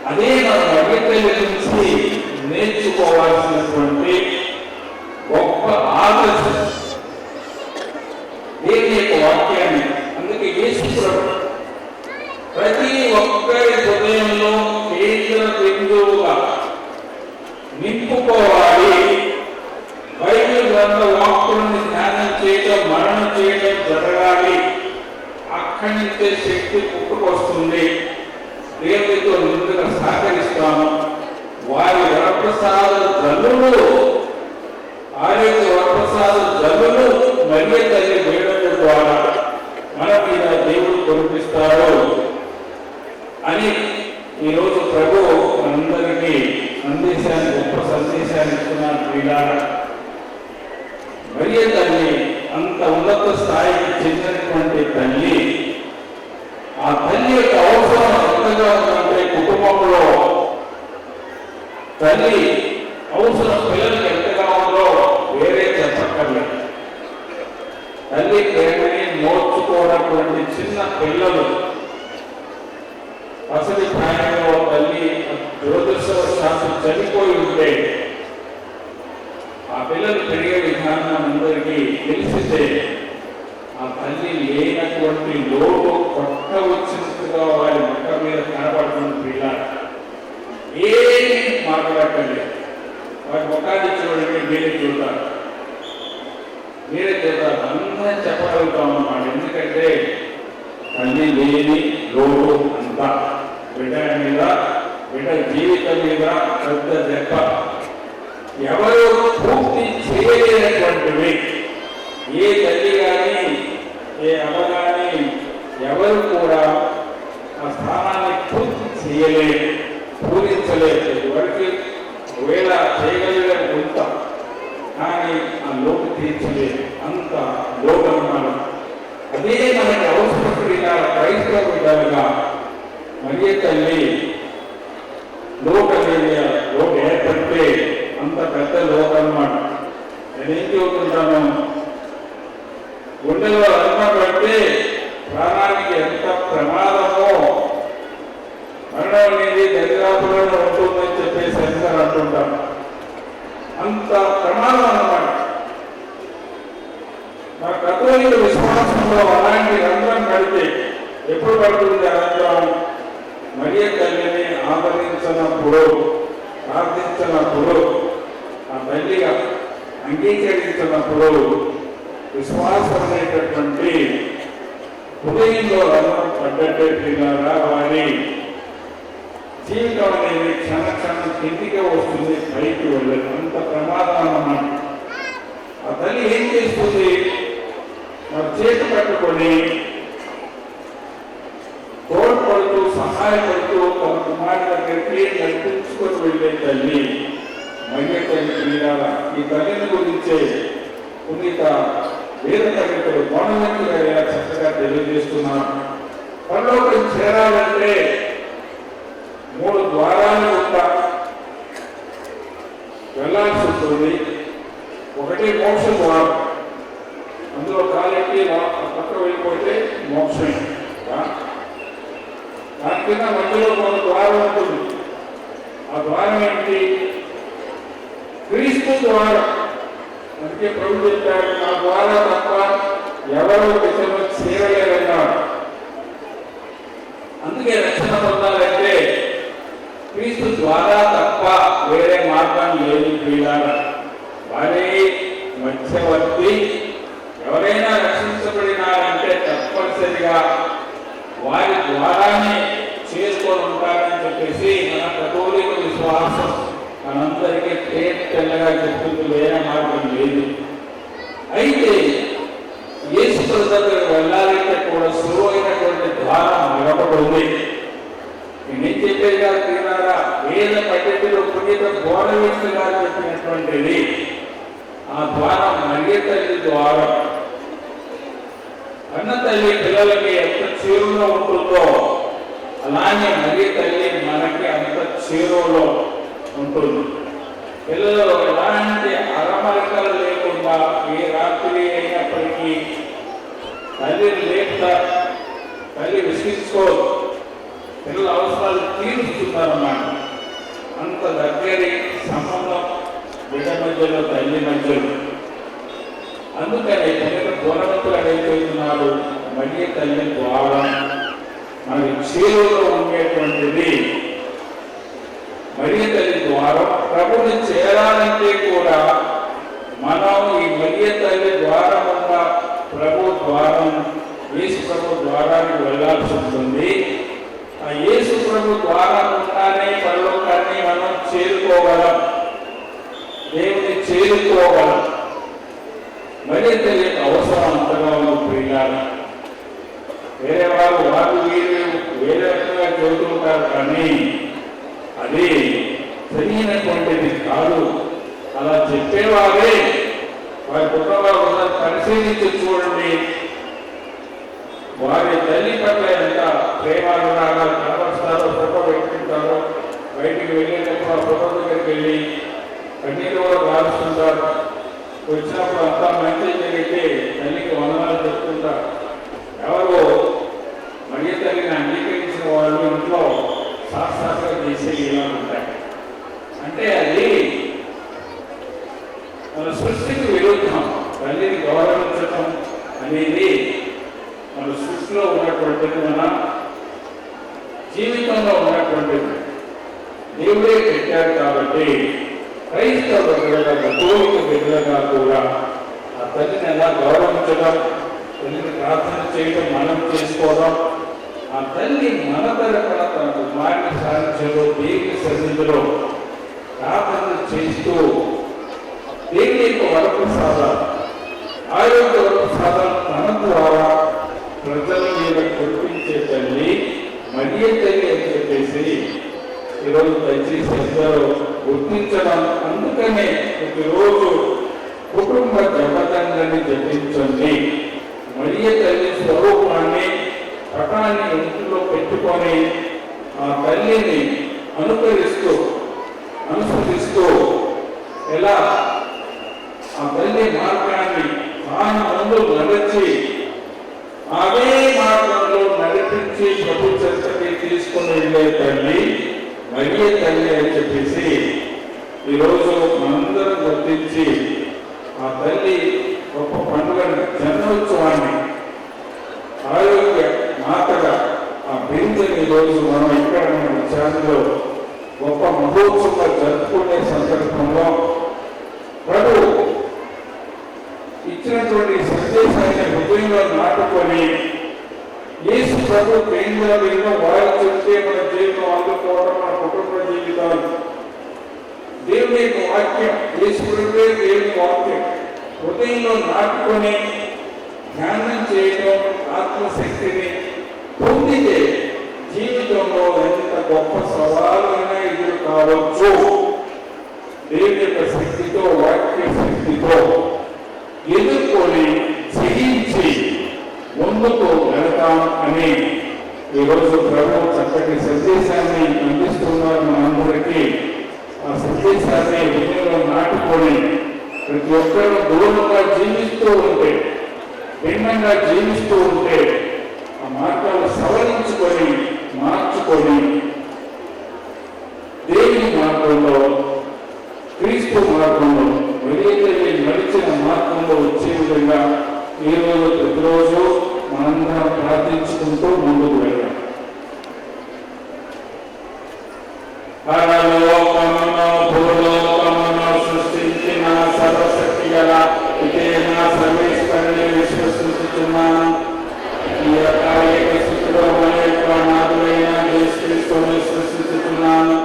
అదే మన భవిష్యత్తు నుంచి నేర్చుకోవాల్సినటువంటి గొప్ప ఆదర్శం దేవుని యొక్క వాక్యాన్ని. అందుకే యేసు ప్రభు ప్రతి ఒక్కరి హృదయంలో కేంద్ర బిందువుగా నింపుకోవాలి. బైబిల్ గ్రంథ వాక్కులను ధ్యానం చేయడం, మరణం చేయడం జరగాలి. అక్కడి నుంచే శక్తి పుట్టుకొస్తుంది. దేవుడితో నిండుగా సహకరిస్తాము. వారి వరప్రసాద జల్లులు, ఆరోగ్య వరప్రసాద జల్లులు మరియ తల్లి వేడల ద్వారా మనకి దేవుడు కురిపిస్తారు అని ఈరోజు ప్రభు అందరికీ సందేశాన్ని, గొప్ప సందేశాన్ని ఇస్తున్నారు. పిల్లారా, మరియ తల్లి అంత ఉన్నత స్థాయికి చెందినటువంటి తల్లి. ఆ తల్లి యొక్క అవసరం ఎంతగా ఉందంటే కుటుంబంలో తల్లి అవసరం పిల్లలకి ఎంతగా ఉందో వేరే చెప్పక్కర్లేదు. తల్లి ప్రేమని మోర్చుకోవడానికి చిన్న పిల్లలు అసలు ప్రాయంలో తల్లి దురదృష్టవశాత్తు చనిపోయి ఉంటే ఆ పిల్లలు పెరిగే విధానం అందరికీ తెలిసితే ఆ తల్లి లేనటువంటి లోటు కొత్త వచ్చినట్టుగా వారి ముఖ మీద కనబడుతున్న పిల్లలు ఏమీ మాట్లాడలేదు. వారి ముఖాన్ని చూడండి, మీరే చూడాలి, అందరం చెప్పగలుగుతాం అన్నమాట. ఎందుకంటే తల్లి లేని లోటు అంతా బిడ్డ మీద, బిడ్డ జీవితం మీద పెద్ద దెబ్బ. ఎవరు పూర్తి చేయలేనటువంటివి ఏ తల్లి కానీ ఏ అమ్మ కానీ ఎవరు కూడా ఆ స్థానాన్ని పూర్తి చేయలేదు, పూరించలేదు. ఎవరికి ఒకవేళ చేయగలిగే కొంత, కానీ ఆ లోటు తీర్చలేదు, అంత లోకన్నాడు. అదే మనకి అవసరపడిన క్రైస్తవ బిడ్డలుగా మరియ తల్లి లోటు ఏర్పడితే అంత పెద్ద లోకం అన్నమాట. నేనేం చెబుతుంటాను, గుండెలో అన్నం పెడితే ప్రాణానికి ఎంత ప్రమాదమో, మరణం అనేది దరిదాపులో ఉంటుందని చెప్పేసి అందరూ అంటుంటాం. అంత ప్రమాదం అన్నమాట. మన కథోలిక విశ్వాసంలో అలాంటి రంధ్రం పడితే ఎప్పుడు పడుతుంది ఆ రంధ్రం? మరియ తల్లిని ఆదరించినప్పుడు, ప్రార్థించినప్పుడు, ఆ తల్లిగా అంగీకరించినప్పుడు విశ్వాసం అనేటటువంటి హృదయంలో రంధ్రం పడ్డట్టే పిల్లరా వారి జీవితం అనేది క్షణ క్షణం కిందిగా వస్తుంది, పైకి వెళ్ళదు. అంత ప్రమాదం అన్నమాట. ఆ తల్లి ఏం చేస్తుంది? మరి చేతి పట్టుకొని తోడ్పడుతూ సహాయపడుతూ తన కుమారుడి దగ్గరికి నడిపించుకొని వెళ్ళే తల్లి మరియ తల్లి. పిల్లల ఈ తల్లిని గురించే పునీత వేద పండితులు మౌనవంతుగా ఎలా చక్కగా తెలియజేస్తున్నారు. పరలోకం చేరాలంటే 3 ద్వారాలు గుండా వెళ్ళాల్సి ఉంటుంది. ఒకటి మోక్ష ద్వారం, అందులో కాలెట్టి పక్క వెళ్ళిపోతే మోక్షం. దాని కింద మధ్యలో ఒక ద్వారం ఉంటుంది. ఆ ద్వారం ఏంటి? క్రీస్తు ద్వారం. అందుకే ప్రభు చెప్పారు, నా ద్వారా తప్ప ఎవరో దిశలో చేరలేరన్నారు. అందుకే రక్షణ పొందాలంటే క్రీస్తు ద్వారా తప్ప వేరే మార్గం లేదు. పిల్లలు వారే మధ్యవర్తి. ఎవరైనా రక్షించబడినారంటే తప్పనిసరిగా వారి ద్వారానే చేసుకొని ఉంటారని చెప్పేసి మన కథోలిక విశ్వాసం మనందరికీ తెల్లగా చెప్తుంది. వేరే మార్గం లేదు. అయితే యేసు దగ్గరికి వెళ్ళాలంటే కూడా సులువైనటువంటి ద్వారం మరొకటి. నేను చెప్పేది కాదు తిన్నారా, వేద పద్ధతిలో పునీత బోధవిష్ణు గారు చెప్పినటువంటిది. ఆ ద్వారం మరియ తల్లి ద్వారం. అన్న తల్లి పిల్లలకి ఎంత చేరులో ఉంటుందో అలానే మరియ తల్లి మనకి అంత చేరువలో ఉంటుంది. పిల్లలు ఎలాంటి అరమరికలు లేకుండా ఏ రాత్రి అయినప్పటికీ తల్లి లేపుతా, తల్లి విసిగించుకోదు. పిల్లల అవసరాలు తీరుస్తున్నారన్నమాట. అంత దగ్గరి సంబంధం బిడ్డ మధ్యలో, తల్లి మధ్యలో. అందుకని పిల్లలు గౌరవంతులు అడిగిపోతున్నారు. మరియ తల్లి ద్వారా మనకి చేరువలో ఉండేటువంటిది మరియ తల్లి ద్వారా. ప్రభుని చేరాలంటే కూడా మనం ఈ మరియ తల్లి ద్వారా ఉన్న ప్రభు ద్వారం, యేసు ప్రభు ద్వారానికి వెళ్ళాల్సి ఉంటుంది. ఆ యేసు ప్రభు ద్వారా ఉంటానే పరలోకాన్ని మనం చేరుకోగలం, దేవుని చేరుకోగలం. మరియ తల్లి అవసరం అంతగా ఉంది. ప్రియులారా, వేరే వారు వీరు వేరే రకంగా చెబుతుంటారు, కానీ అది సరైనటువంటిది కాదు. అలా చెప్పేవారే వారి కుటుంబాలు ఒకసారి పరిశీలించి చూడండి. వారి తల్లి పట్ల ఎంత ప్రేమానురాగాలు కనబరుస్తారో, ఫోటో పెట్టుకుంటారో, బయటికి వెళ్ళేటప్పుడు ఆ ఫోటో దగ్గరికి వెళ్ళి కన్నీరు కూడా కాలుస్తుంటారు. వచ్చినప్పుడు అంతా మంచి జరిగితే తల్లికి వందనాలు చెప్తుంటారు. ఎవరో మరియ తల్లిని అంగీకరించిన వాళ్ళు ఇంట్లో సాక్షాత్గా చేసే ఇలా ఉంటాయి. అంటే అది మన సృష్టికి విరుద్ధం. తల్లిని గౌరవించడం అనేది మన సృష్టిలో ఉన్నటువంటిది, మన జీవితంలో ఉన్నటువంటిది. దేవుడే పెట్టారు కాబట్టి క్రైస్తవ బిడ్డలుగా, కథోలిక బిడ్డలుగా కూడా ఆ తల్లిని ఎలా గౌరవించడం, తల్లిని ప్రార్థన చేయడం, మనం చేసుకోవడం, ఆ తల్లి మన తరపున తన కుమారుని సాధించడం, దేవుని సన్నిధిలో ప్రార్థన చేస్తూ దేవుని యొక్క వరప్రసాదం, ఆ యొక్క వరప్రసాదం తన ద్వారా ప్రజల మీద కురిపించే తల్లి మరియ తల్లి అని చెప్పేసి ఈరోజు దయచేసి అందరూ గుర్తించడం. అందుకనే ప్రతిరోజు కుటుంబ జపతంగాన్ని జపించండి. మరియ తల్లి స్వరూపాన్ని, పటాన్ని ఇంట్లో పెట్టుకొని ఆ తల్లిని అనుసరిస్తూ ఎలా ఆ తల్లి మార్గాన్ని తాను ముందు నడిచి అదే మార్గంలో నడిపించి ప్రభు చెంతకి తీసుకుని వెళ్ళే తల్లి మరియ తల్లి అని చెప్పేసి ఈరోజు మనందరం గుర్తించి ఆ తల్లి గొప్ప పండుగని, జన్మోత్సవాన్ని, ఆరోగ్య మాతగా ఆ బిందుని ఈరోజు మనం ఇక్కడ మన విచారణలో గొప్ప మహోత్సవంగా జరుపుకునే సందర్భంలో ప్రభు ఇచ్చినటువంటి సందేశాన్ని హృదయంలో నాటుకొని యేసు ప్రభు కేంద్రంలో వారు చెప్తే మన జీవితం అందుకోవడం, మన కుటుంబ జీవితాలు, దేవుని యొక్క వాక్యం, యేసు ప్రభువే దేవుని వాక్యం హృదయంలో నాటుకొని ధ్యానం చేయడం, ఆత్మశక్తిని పొందితే జీవితంలో ఎంత గొప్ప సవాళ్ళైనా ఎదురు కావచ్చు. దేవుని యొక్క శక్తితో, వాక్య శక్తితో ఎదుర్కొని జయించి ముందుకు వెళతాం అని ఈరోజు ప్రభు చక్కటి సందేశాన్ని అందిస్తున్నారు మనందరికీ. ఆ సందేశాన్ని హృదయంలో నాటుకొని ప్రతి ఒక్కరూ దూరంగా జీవిస్తూ ఉంటే, భిన్నంగా జీవిస్తూ ఉంటే ఆ మార్గాలు సవరించుకొని మార్చుకొని దేవుని మార్గంలో, క్రీస్తు మార్గంలో, వెలిగి నడిచిన మార్గంలో వచ్చే విధంగా ఈరోజు ప్రతిరోజు మనందరం ప్రార్థించుకుంటూ ముందుకు వెళ్ళాం. పరలోకమును భూలోకమును సృష్టించిన సర్వశక్తి గల ఇదేన సర్వేశ్వరుని విశ్వసించుచున్నాను. ఈ యొక్క ఏకసుతుడు మన యొక్క నాథుడైన యేసుక్రీస్తుని విశ్వసించుచున్నాను.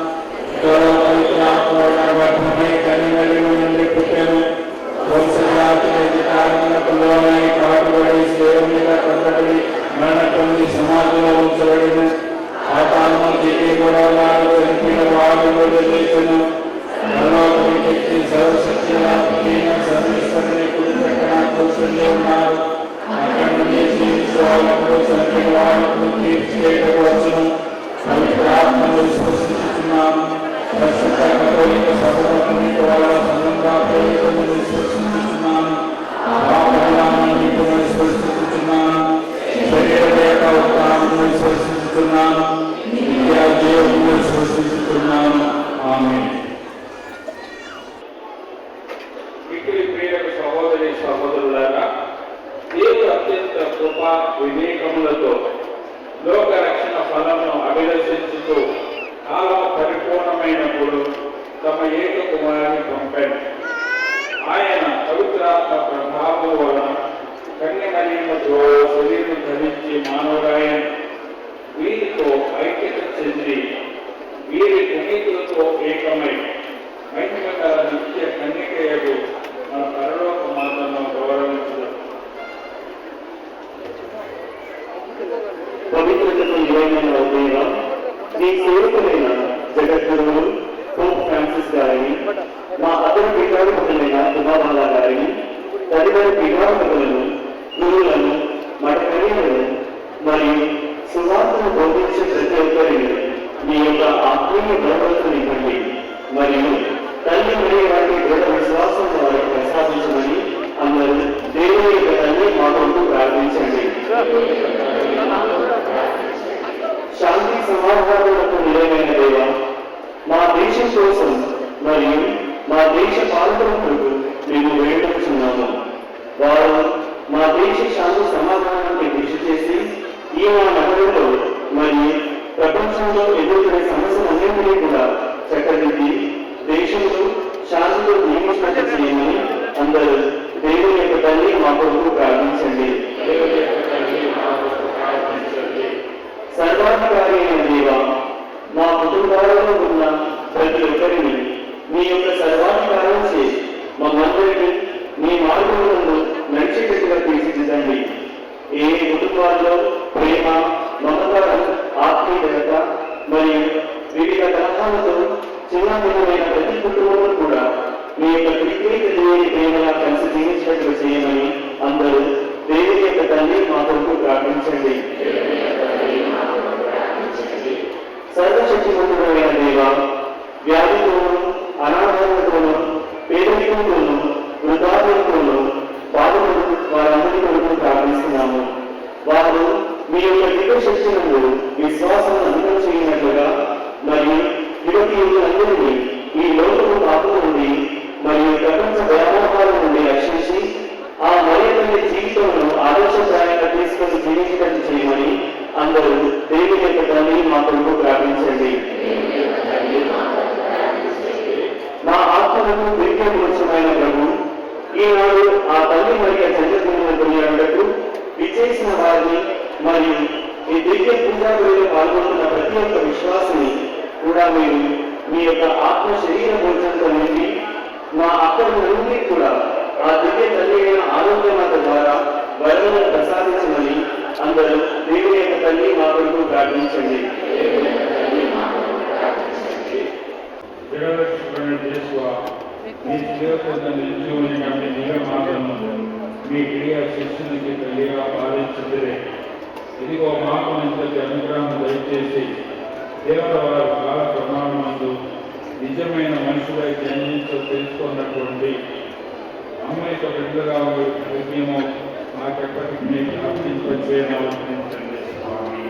గర్భమై కనిమలి నుండి పుట్టెను. వంశజాతులకు లోనై కాటుబడి సేవ మీద కట్టబడి మరణ పొంది సమాజంలో ఉంచబడిన పాతాళము దిగి గొడవలాడు చనిపోయిన వాడు వదిలేసెను. పరలోకముకి సర్వశక్తి సర్వేశ్వరుని కుడి ప్రక్కన కూర్చుని ఉన్నారు. అక్కడ నుండి జీవించేవాళ్ళకు చనిపోయిన వాళ్ళకు తీర్చి వచ్చును. పవిత్ర ఆత్మను విశ్వసించుచున్నాను. పరిశుద్ధ కథోలిక సభని వాళ్ళ సంఘంగా విశ్వసించుచున్నాను. విశ్వసించుచున్నాను. శరీర యొక్క ఉత్తానము విశ్వసించుచున్నాను. నిత్య జీవము విశ్వసించుచున్నాను. ఆమేన్. సహోదరి సహోదరులారా, దేవుడు అత్యంత కృప వివేకములతో లోక రక్షణ ఫలమును అభిలషించుతూ కాలం పరిపూర్ణమైనప్పుడు తమ ఏక కుమారుని పంపాడు. ఆయన పవిత్రాత్మ ప్రభావం వలన కన్యమరియమ్మతో శరీరం ధరించి మానవుడాయన వీరితో ఐక్యత చెంది వీరి పునీతులతో ఏకమై మహిమ గల నిత్య కన్యకయకు మన పరలోక మాతను గౌరవించడం. పవిత్రతకు నిలయమైన ఉదయం మీ సేవకులైన జగద్గురువులు పోప్ ఫ్రాన్సిస్ గారిని, మా అతని పిల్లలు సమాజంలో ఎదుర్కొనే సమస్యలన్నింటినీ కూడా చక్కదిద్ది దేశంలో శాంతితో జీవించినట్టు చేయమని అందరూ దేవుని యొక్క తల్లి మా కొరకు ప్రార్థించండి. సర్వాధికారి అయిన దేవ, మా కుటుంబాలలో ఉన్న ప్రతి ఒక్కరిని మీ యొక్క సర్వాధికారం చేసి మమ్మందరినీ మీ మార్గంలో నడిచేటట్టుగా తీర్చిదిద్దండి. ఏ కుటుంబాల్లో ప్రేమ, మమకారం, ఆత్మీయత మరియు వివిధ కలహాలతో చిన్నమైన ప్రతి కుటుంబంలో కూడా మీ యొక్క క్రికేట్ దేవుని ప్రేమగా కలిసి జీవించినట్లు చేయమని అందరూ దేవుని యొక్క తల్లి మా కొరకు ప్రార్థించండి. సర్వశక్తివంతుడైన దేవ, వ్యాధితోనూ, అనారోగ్యంతోనూ, పేదరికంతోనూ, వృద్ధాప్యంతోనూ బాధపడు వారందరి కొరకు ప్రార్థిస్తున్నాము. వారు మీ యొక్క దివ్య శక్తులను విశ్వాసం అంతం చేయనట్లుగా మరియు యువతీయులందరినీ ఈ లోకము పాపం నుండి మరియు ప్రపంచ వ్యామోహాల నుండి రక్షించి ఆ మర్యాద జీవితంలో ఆదర్శప్రాయంగా తీసుకొని జీవించడం చేయమని అందరూ దేవుని యొక్క తల్లి మా కొరకు ప్రార్థించండి. మా ఆత్మలకు దివ్యమోక్షమైన ప్రభు, ఈనాడు ఆ తల్లి మరియు చంద్రదిన కొనియాడుటకు విచ్చేసిన వారిని మరియు ఈ దివ్య పూజాగుడిలో పాల్గొంటున్న ప్రతి ఒక్క విశ్వాసిని కూడా మీరు మీ యొక్క ఆత్మ శరీర భోజనంతో నిండి మా అక్కడి కూడా ఆ దివ్య తల్లి అయిన ఆరోగ్యమాత ద్వారా వరములను ప్రసాదించమని అందరూ దేవుని యొక్క తల్లి మా కొరకు ప్రార్థించండి. మీ క్రియ శిష్యునికి తల్లిగా పాలించుదిరే. ఇదిగో మాకు ఇంతటి అనుగ్రహం దయచేసి దేవుడు వారి కాల ప్రమాణమందు నిజమైన మనుషులై తెలుసుకున్నటువంటి అమ్మాయిక బిడ్డగా పుణ్యము మాకెప్పటికీ మీకు అర్పించవచ్చేనా అర్పించండి స్వామి.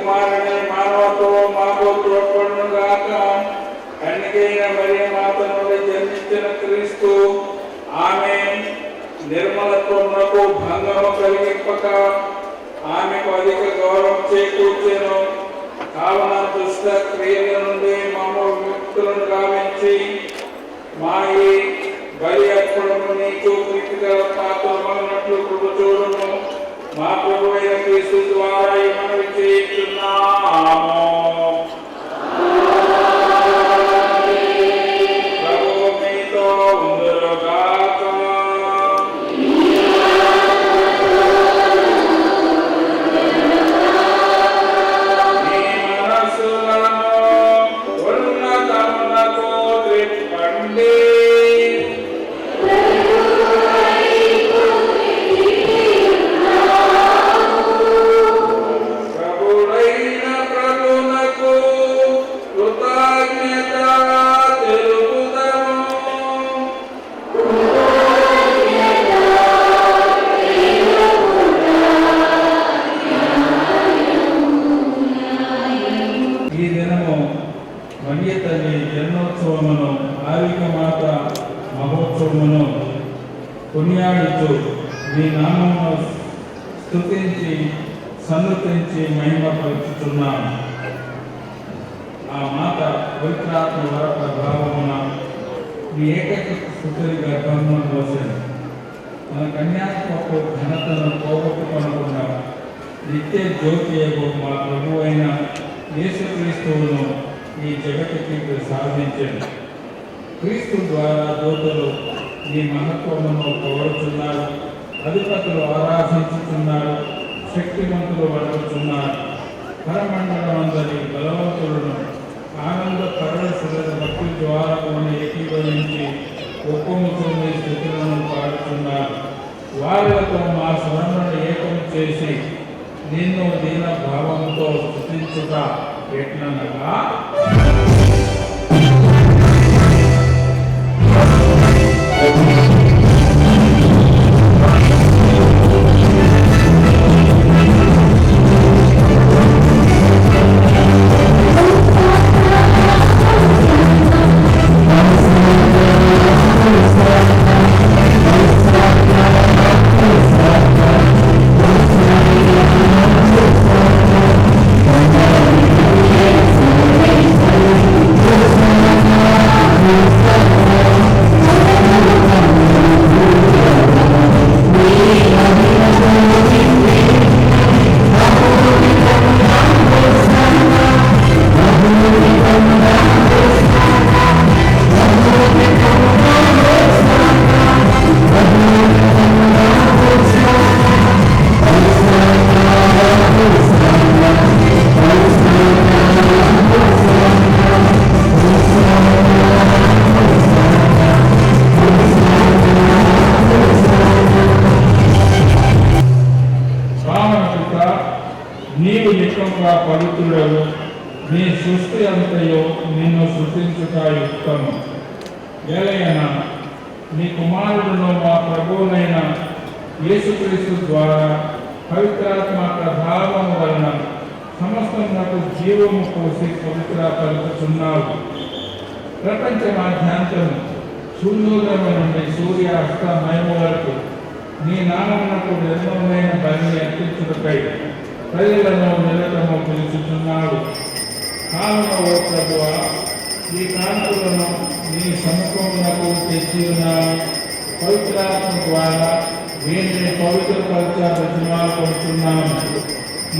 కుమారుని మానవతో మాకు తోడ్పడును గాక. కన్నికైన మరియ మాత నుండి జన్మించిన క్రీస్తు ఆమె నిర్మలత్వమునకు భంగము కలిగింపక ఆమెకు అధిక గౌరవం చేకూర్చెను. కావున దుష్ట క్రియల నుండి మమ్మల్ని విముక్తులను గావించి మా ఈ బలి అర్పణము నీకు ప్రీతిగల పాత్రమన్నట్లు కృప చూడును. మా ప్రభువైన క్రీస్తు ద్వారా ఈ మనవి చేయుచున్నాము. ప్రభువు మీతో ఉండుగాక. మీ మనస్సులను ఉన్నతమునకు త్రిప్పండి. ప్రభువైన ప్రభువునకు కృతజ్ఞత తెలుపుదము. ఈ దినము మరియ తల్లి జన్మోత్సవమును ఆవిక మాత మహోత్సవమును కొనియాడుతూ మీ నామమును స్తుతించి సన్నుతించి మహిమపరుచుతున్నాము. ఆ మాత పవిత్రాత్మ వర ప్రభావమున ఈ ఏకైక సుతుడి గర్భమును మోసింది. మన కన్యాత్మకు ఘనతను పోగొట్టుకొనకుండా నిత్య జ్యోతి మా ప్రభు అయిన యేసుక్రీస్తువును ఈ జగతికి సాధించాడు. క్రీస్తు ద్వారా దూతలు నీ మహత్వమును కోరుచున్నారు, అధిపతులు ఆరాధించుతున్నారు, శక్తిమంతులు వణుకుతున్నారు. పరమండలమందరి బలవంతులను ఆనంద పరవశుల భక్తి ద్వారమును ఏకీభవించి ఒక్కముతో మీ స్థితులను పాడుతున్నారు. వారితో మా స్వరములను ఏకం చేసి నిన్ను దీన భావంతో స్తుతించుట ఎట్లనగా నీవు నిత్యంగా పవిత్రుడవు, నీ సృష్టి అంతయు నిన్ను సృష్టించుట యుక్తము. ఏలయన నీ కుమారుడును మా ప్రభువునైన యేసుక్రీస్తు ద్వారా పవిత్రాత్మ ప్రభావము వలన సమస్తమునకు జీవము పోసి పవిత్రపరుచుచున్నావు. ప్రపంచమాధ్యాంతము సూర్యోదయం నుండి సూర్య అస్తమయం వరకు నీ నామమునకు నిర్మలమైన బలిని అర్పించుటకై ప్రజలను నిరతము పిలుచుచున్నాడు. కావున ఓ ప్రభువా, ఈ కాంతులను నీ సముఖమునకు తెచ్చి ఉన్నాను. పవిత్రాత్మ ద్వారా వీరిని పవిత్రపరచ బ్రతిమాలుకొంటున్నాము.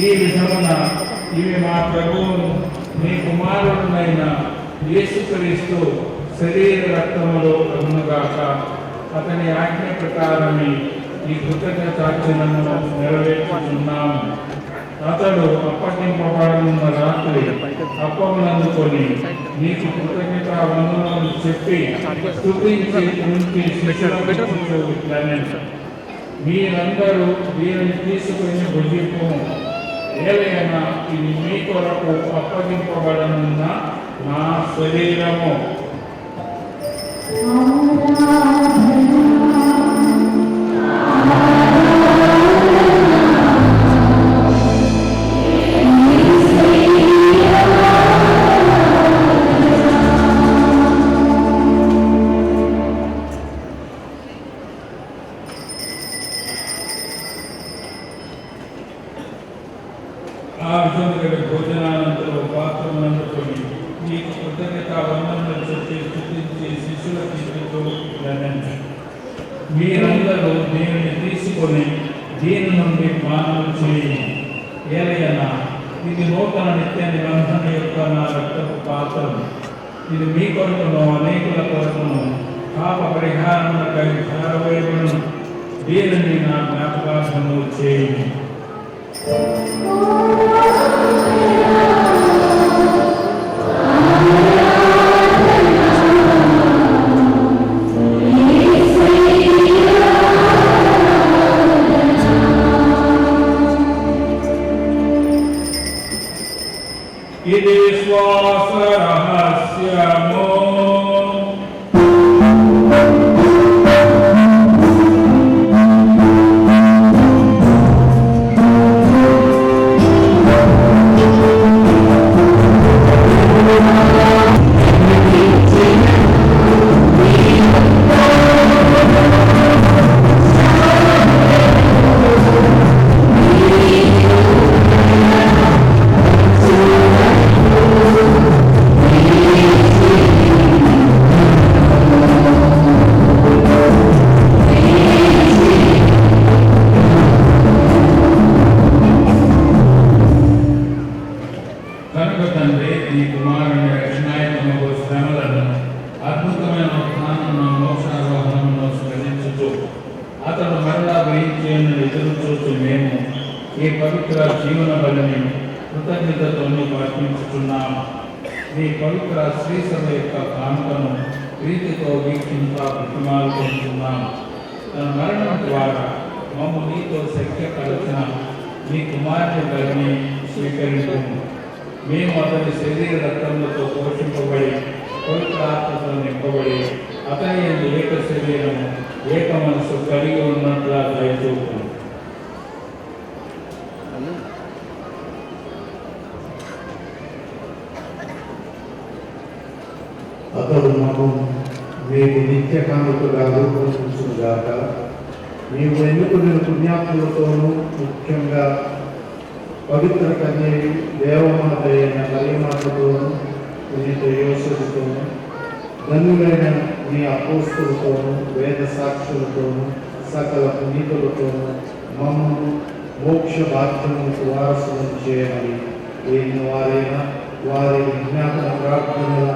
ఈ విధమున ఇవి మా ప్రభువును నీ కుమారుడునైన యేసుక్రీస్తు శరీర రక్తములో అగునుగాక. అతని ఆజ్ఞ ప్రకారమే ఈ కృతజ్ఞతార్చనను నెరవేర్చుచున్నాము. అతడు అప్పగింపబడనున్న రాత్రి అప్పమునందుకొని నీకు కృతజ్ఞత వందనములు చెప్పి స్తుతించి ఉంచి శిష్యులకు మీరందరూ వీరిని తీసుకుని భుజింపు. ఏలైనా ఇది మీ కొరకు అప్పగింపబడనున్న నా శరీరము. Yes. ఆ విధంగా భోజనానంతరం పాత్రను అందుకొని నీకు కృతజ్ఞత వందనములు చెప్పి స్తుతించి శిష్యులకు ఇచ్చుతూ ఇట్లనెను. మీరందరూ దీనిని తీసుకొని దీని నుండి పానము చేయి. ఏలయనా ఇది నూతన నిత్య నిబంధన యొక్క నా రక్తపు పాత్రం. ఇది మీ కొరకును అనేకుల కొరకును పాప పరిహారములకై ధారవేయబడును. దీనిని నా జ్ఞాపకార్థము చేయి. ఇది శ్వాస రహస్యము. కనుక తండ్రి నీ కుమారుని రక్షణాయకమగు శ్రమలను అద్భుతమైన ఉత్థానమును మోక్షారోహణమును స్మరించుతూ అతను మరలా గ్రహించేయను ఎదురు చూసి మేము ఈ పవిత్ర జీవన బలిని కృతజ్ఞతతో నీకు అర్పించుతున్నాము. నీ పవిత్ర శ్రీసభ యొక్క కానుకను ప్రీతితో వీక్షించా ప్రతిమాలుకుంటున్నాము. తన మరణం ద్వారా మమ్ము నీతో శక్యపరిచిన నీ కుమారుని బలిని స్వీకరించము. మేము అతని శరీర రక్తములతో పోషింపబడి పవిత్ర ఆత్మతో నింపబడి అతని ఏక శరీరము ఏక మనసు కలిగి ఉన్నట్లా దయచూపు. అతడు మనం మీకు నిత్య కానుకగా రూపొందించుగాక. నీవు ఎన్నుకున్న పుణ్యాత్ములతోనూ ముఖ్యంగా పవిత్ర కన్యయు దేవమాత అయిన మరియమాతతోనూ పునీత యోసేపుతోనూ ధన్యులైన నీ అపోస్తులతోనూ వేద సాక్షులతోనూ సకల పునీతులతోనూ మమ్మను మోక్ష భాగ్యములకు వారసులను చేయమని లేని వారైనా వారి విజ్ఞాపన ప్రార్థనల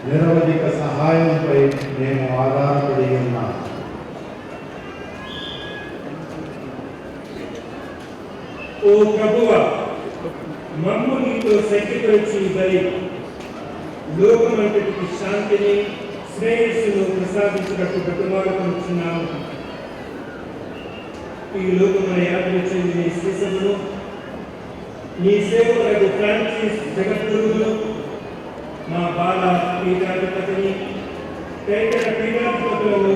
నిరవధిక సహాయంపై మేము ఆధారపడి ఉన్నాం. ఓ ప్రభువా, మమ్ము నీతో శక్తిపరిచి బలి లోకమంతటికి శాంతిని శ్రేయస్సును ప్రసాదించినట్టు బ్రతమాడుకుంటున్నాము. ఈ లోకమున యాత్ర చెందిన శ్రీసభను నీ సేవకులకు ఫ్రాన్సిస్ జగద్గురువులు మా బాల పీఠాధిపతిని తదితర పీఠాధిపతులను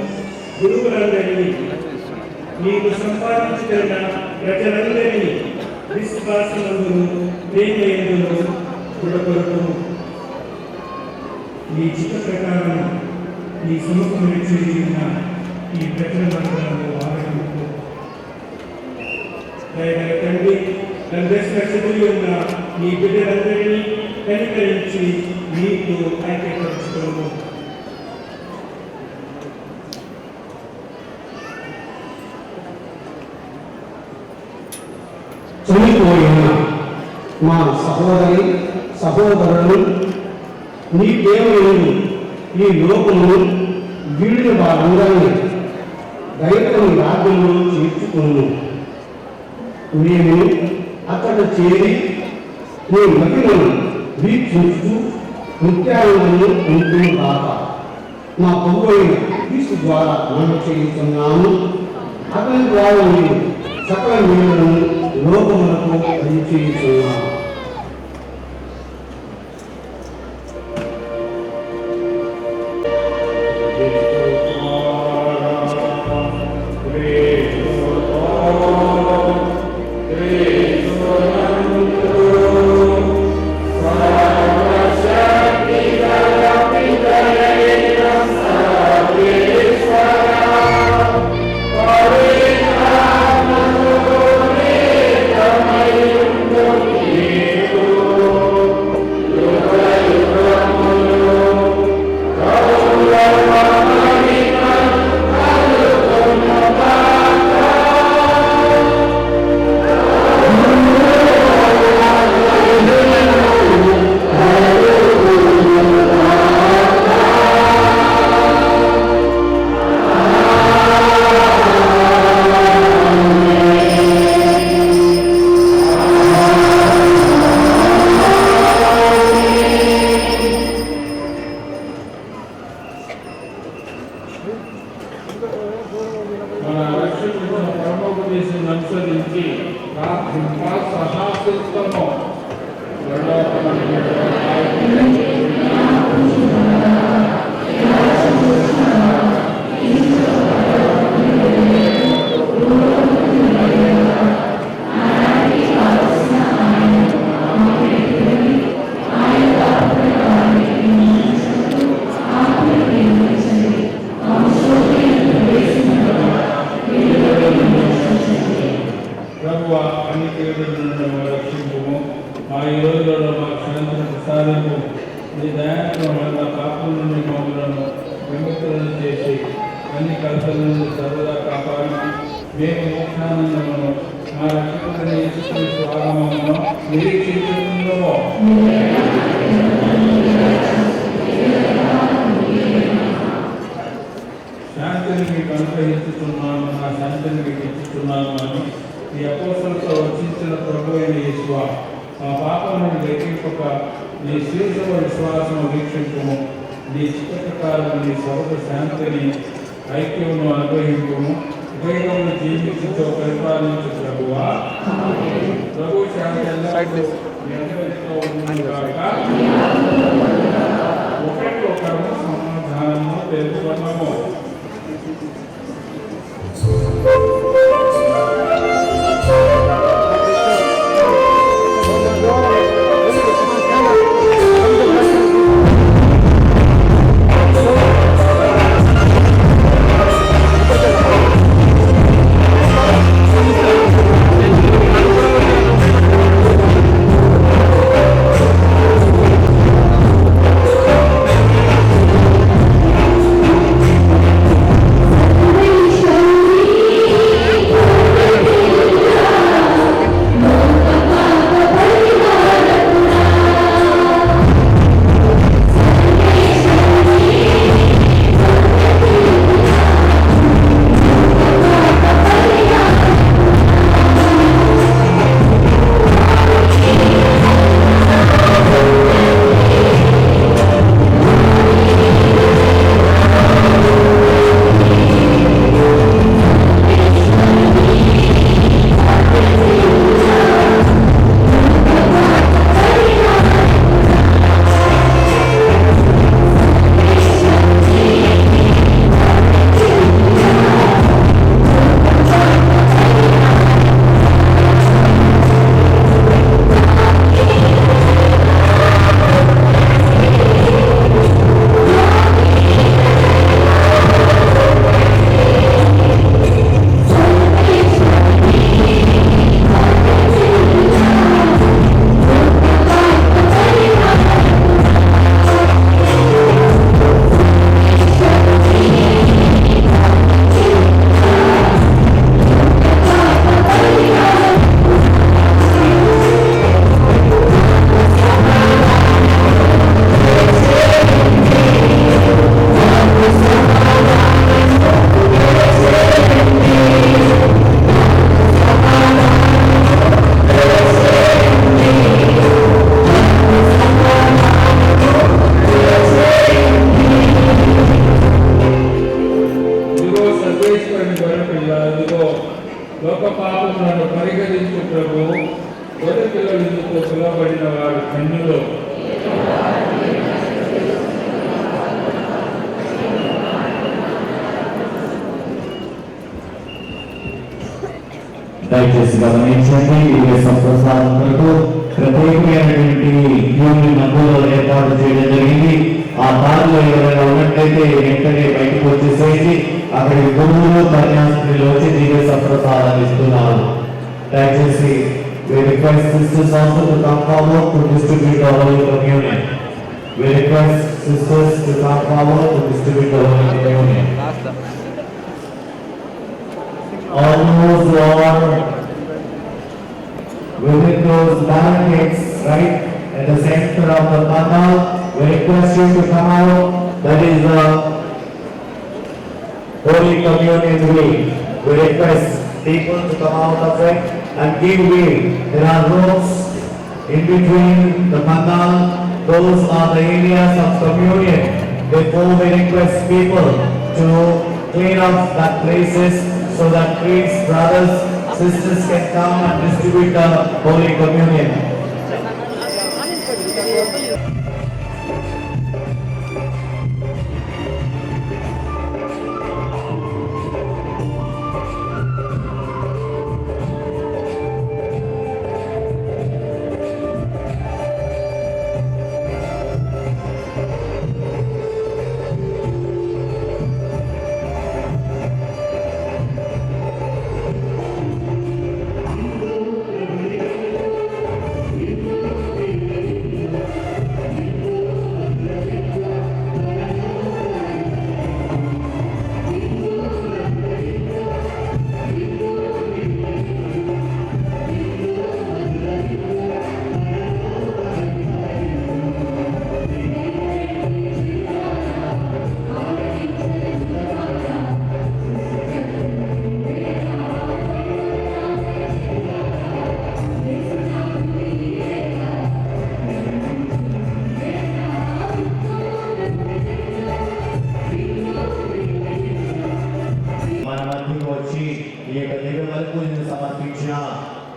గురువులందరినీ నీకు సంపాదించుకున్న ప్రజలందరినీ విశ్వాసమును ప్రేమయందును దృఢపరుతుము. నీ చిత్త ప్రకారం నీ సముఖము చేరిన ఈ ప్రజలందరూ ఆరోగ్యము దయగల తండ్రి నందశక్తులు ఉన్న నీ బిడ్డలందరినీ కనికరించి నీకు ఐక్యపరచుకోము. చనిపోయిన మా సహోదరి సహోదరులు నీ దేవుని ఈ లోకము వీడిన వారందరినీ దైవని రాజ్యంలో చేర్చుకున్నాము. మేము అక్కడ చేరి నీ మహిమను వీక్షిస్తూ నిత్యానందము ఉంటూ కాక మా ప్రభువైన క్రీస్తు ద్వారా మనం చేస్తున్నాము. అతని ద్వారా మీరు సకల మేలులను లోకములకు దయచేస్తున్నాము. Amen. మన రక్షకుడిన పరమోపదేశం అనుసరించి ప్రార్థింప సహాసిస్తము. ప్రభువ అన్ని కీడుల నుండి రక్షింపుము. మా ఈ రోజులలో మా క్షేమను ప్రసాదింపు. నీ దయాన్ని వల్ల పాపం నుండి మమ్మలను విముక్తులను చేసి అన్ని కలతల నుండి సర్వదా కాపాడి మేము మోక్షానందమును మా రక్షకుడిని యేసుక్రీస్తు ఆగమమును నిరీక్షించుతున్నాము. శాంతిని మీకు అనుగ్రహించుతున్నాను, నా శాంతిని మీకు ఇచ్చుతున్నాను అని ఈ అపోస్తలుతో వచ్చించిన ప్రభు అయిన యేసువా, మా పాపములను లెక్కింపక నీ శీర్షవ విశ్వాసము వీక్షింపుము. నీ చిత్తకాలను నీ సొగసు శాంతిని ఐక్యమును అనుగ్రహింపుము. ఉపయోగమును జీవించుతో పరిపాలించు ప్రభువా. ప్రభు శాంతి ఎల్లప్పుడూ మీ అందరితో ఉండుగాక. ఒకరికొకరు సమాధానము తెలుసుకున్నాము. లోక పాపములను పరిహరించు ప్రభు. గొర్రె పిల్లలకు పిలువబడిన వారు ధన్యులు. దయచేసి గమనించండి. ఈ సంప్రసాదం కొరకు ప్రత్యేకమైనటువంటి క్యూని మధ్యలో ఏర్పాటు చేయడం జరిగింది. ఆ దారిలో ఎవరైనా ఉన్నట్లయితే వెంటనే బయటకు వచ్చేసేసి అక్కడి గురువులు కన్యాస్త్రీలు వచ్చి దివ్య సంప్రసాదాలు ఇస్తున్నారు. దయచేసి we request sisters also to come forward to distribute the Holy Communion. We request sisters to come forward to distribute the Holy Communion. All those who are within those barricades, right at the center of the pandal, we request you to come out. That is the Holy Communion way. We request people to come out of it and give way. There are ropes in between the pandal. Those are the areas of communion. Therefore, we request people to clean off the places so that priests, brothers, sisters can come and distribute the Holy Communion.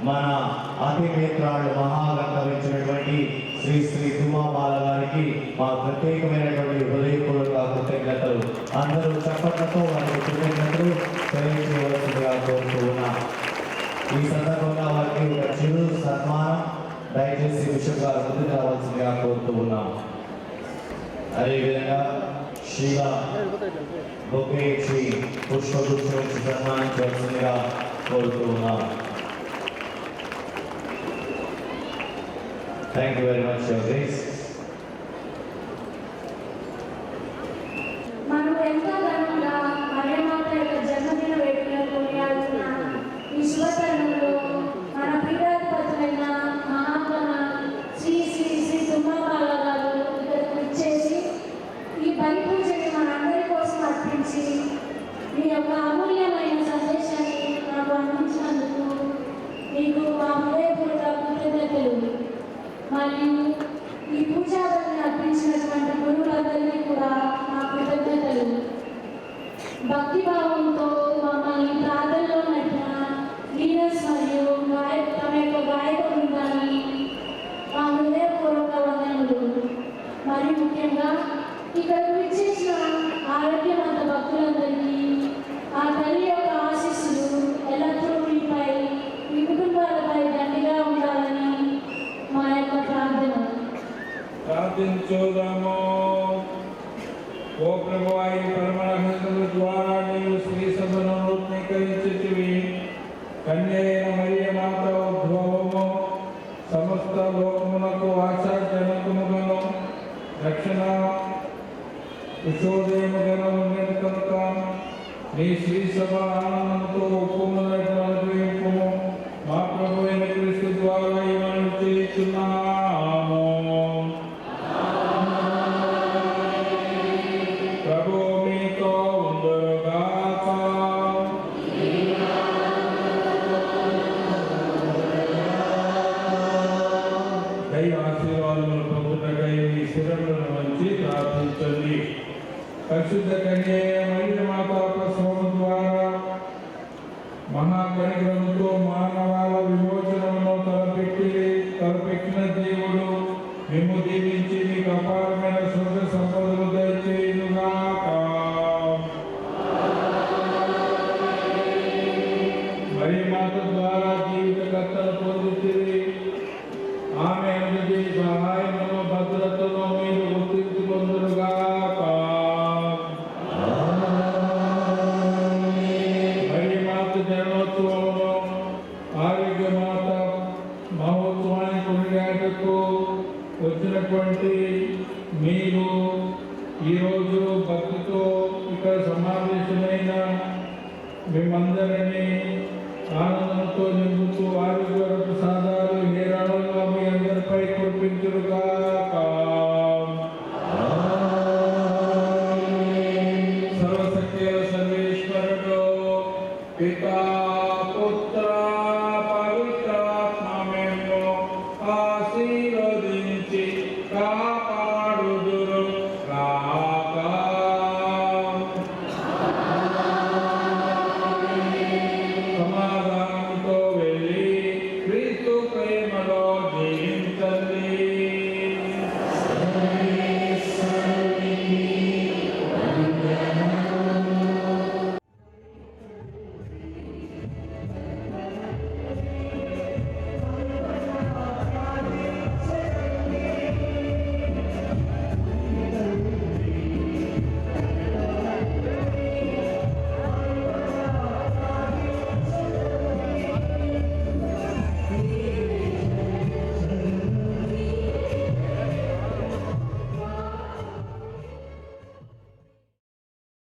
మన అతినేత్రాలు మహాగంధవించినటువంటి శ్రీ శ్రీ తుమ్మబాల గారికి మా ప్రత్యేకమైనటువంటి హృదయపూర్వక కృతజ్ఞతలు. అందరూ చప్పట్లతో వారికి కృతజ్ఞతలు తెలియజేయవలసిందిగా కోరుతూ ఉన్నాం. ఈ సందర్భంగా వారికి ఒక చిరు సన్మానం దయచేసి బిషప్ గారు ముందుకు రావాల్సిందిగా కోరుతూ ఉన్నాం. అదేవిధంగా శీలా బొకే ఇచ్చి పుష్పగుచ్చం సన్మానించవలసిందిగా కోరుతూ ఉన్నాం. Thank you very much, Your Grace. మనం ఎంతో ఘనంగా మరియమాత యొక్క జన్మదిన వేడుకలు కొనియాడుతున్న ఈ శుభతరుణంలో మన పీఠాధిపతులైన మహాగణ శ్రీ శ్రీ శ్రీ తుమ్మబాల గారు ఇక్కడికి వచ్చేసి ఈ బలి పూజని మనందరి కోసం అర్పించి మీ యొక్క అమూల్యమైన సందేశాన్ని నాకు అందించినందుకు మీకు మా హృదయపూర్వక కృతజ్ఞతలు. మరియు ఈ పూజాలను అర్పించినటువంటి గురువులందరినీ కూడా నా కృతజ్ఞతలు. భక్తిభావంతో మమ్మల్ని ప్రార్థనలో నడిపిన లీడర్స్ మరియు తమ యొక్క గాయక బృందాన్ని మా హృదయపూర్వక వందనములు. మరియు ముఖ్యంగా ఇక్కడికి విచ్చేసిన ఆరోగ్యవంత భక్తులందరికీ ఆ తల్లి యొక్క ఆశీస్సులు ఎల్లప్పుడూ మీపై మీ కుటుంబాలపై దండిగా ఉండాలని మా యొక్క ప్రార్థన. ప్రార్థించుదాము. ఓ ప్రభువా, ఈ పరమరహస్యుల ద్వారా నీవు శ్రీ సభను నూతనీకరించితివి. కన్యైన మరియమాత ఉద్భవము సమస్త లోకమునకు ఆశాజనకముగాను రక్షణ విశోదయముగాను ఉన్నది కనుక నీ శ్రీ సభ ఆనందంతో ఉప్పుమునట్టు అనుగ్రహింపుము. మా ప్రభువైన క్రీస్తు ద్వారా ఈ మనం చేయుచున్నాము. ప్రభు మీతో ఉండుగాక. దైవ ఆశీర్వాదములు పొందుటకై మీ శిరములను వంచి ప్రార్థించండి. పరిశుద్ధ కన్య మరియమాత ప్రసవము ద్వారా మహాకనికరముతో మానవాల విమోచనమును తలపెట్టిన దేవుడు మేము దీవించి మీకు అపారమైన స్వర్గ సంపదలు దయచేయుగాక. మరియమాత ద్వారా జీవితకర్తను పొందుతుంది. ఆమె అందరి సహాయమును భద్రతను మీరు గుర్తించుకొందురుగాక. మరియమాత జన్మోత్సవమును ఆరోగ్యమాత మహోత్సవాన్ని కొనియాడకు వచ్చినటువంటి మీరు ఈరోజు భక్తితో ఇక్కడ సమావేశమైన మేమందరినీ ఆనందంతో నింపుతూ ఆరోగ్య ప్రసాదాలు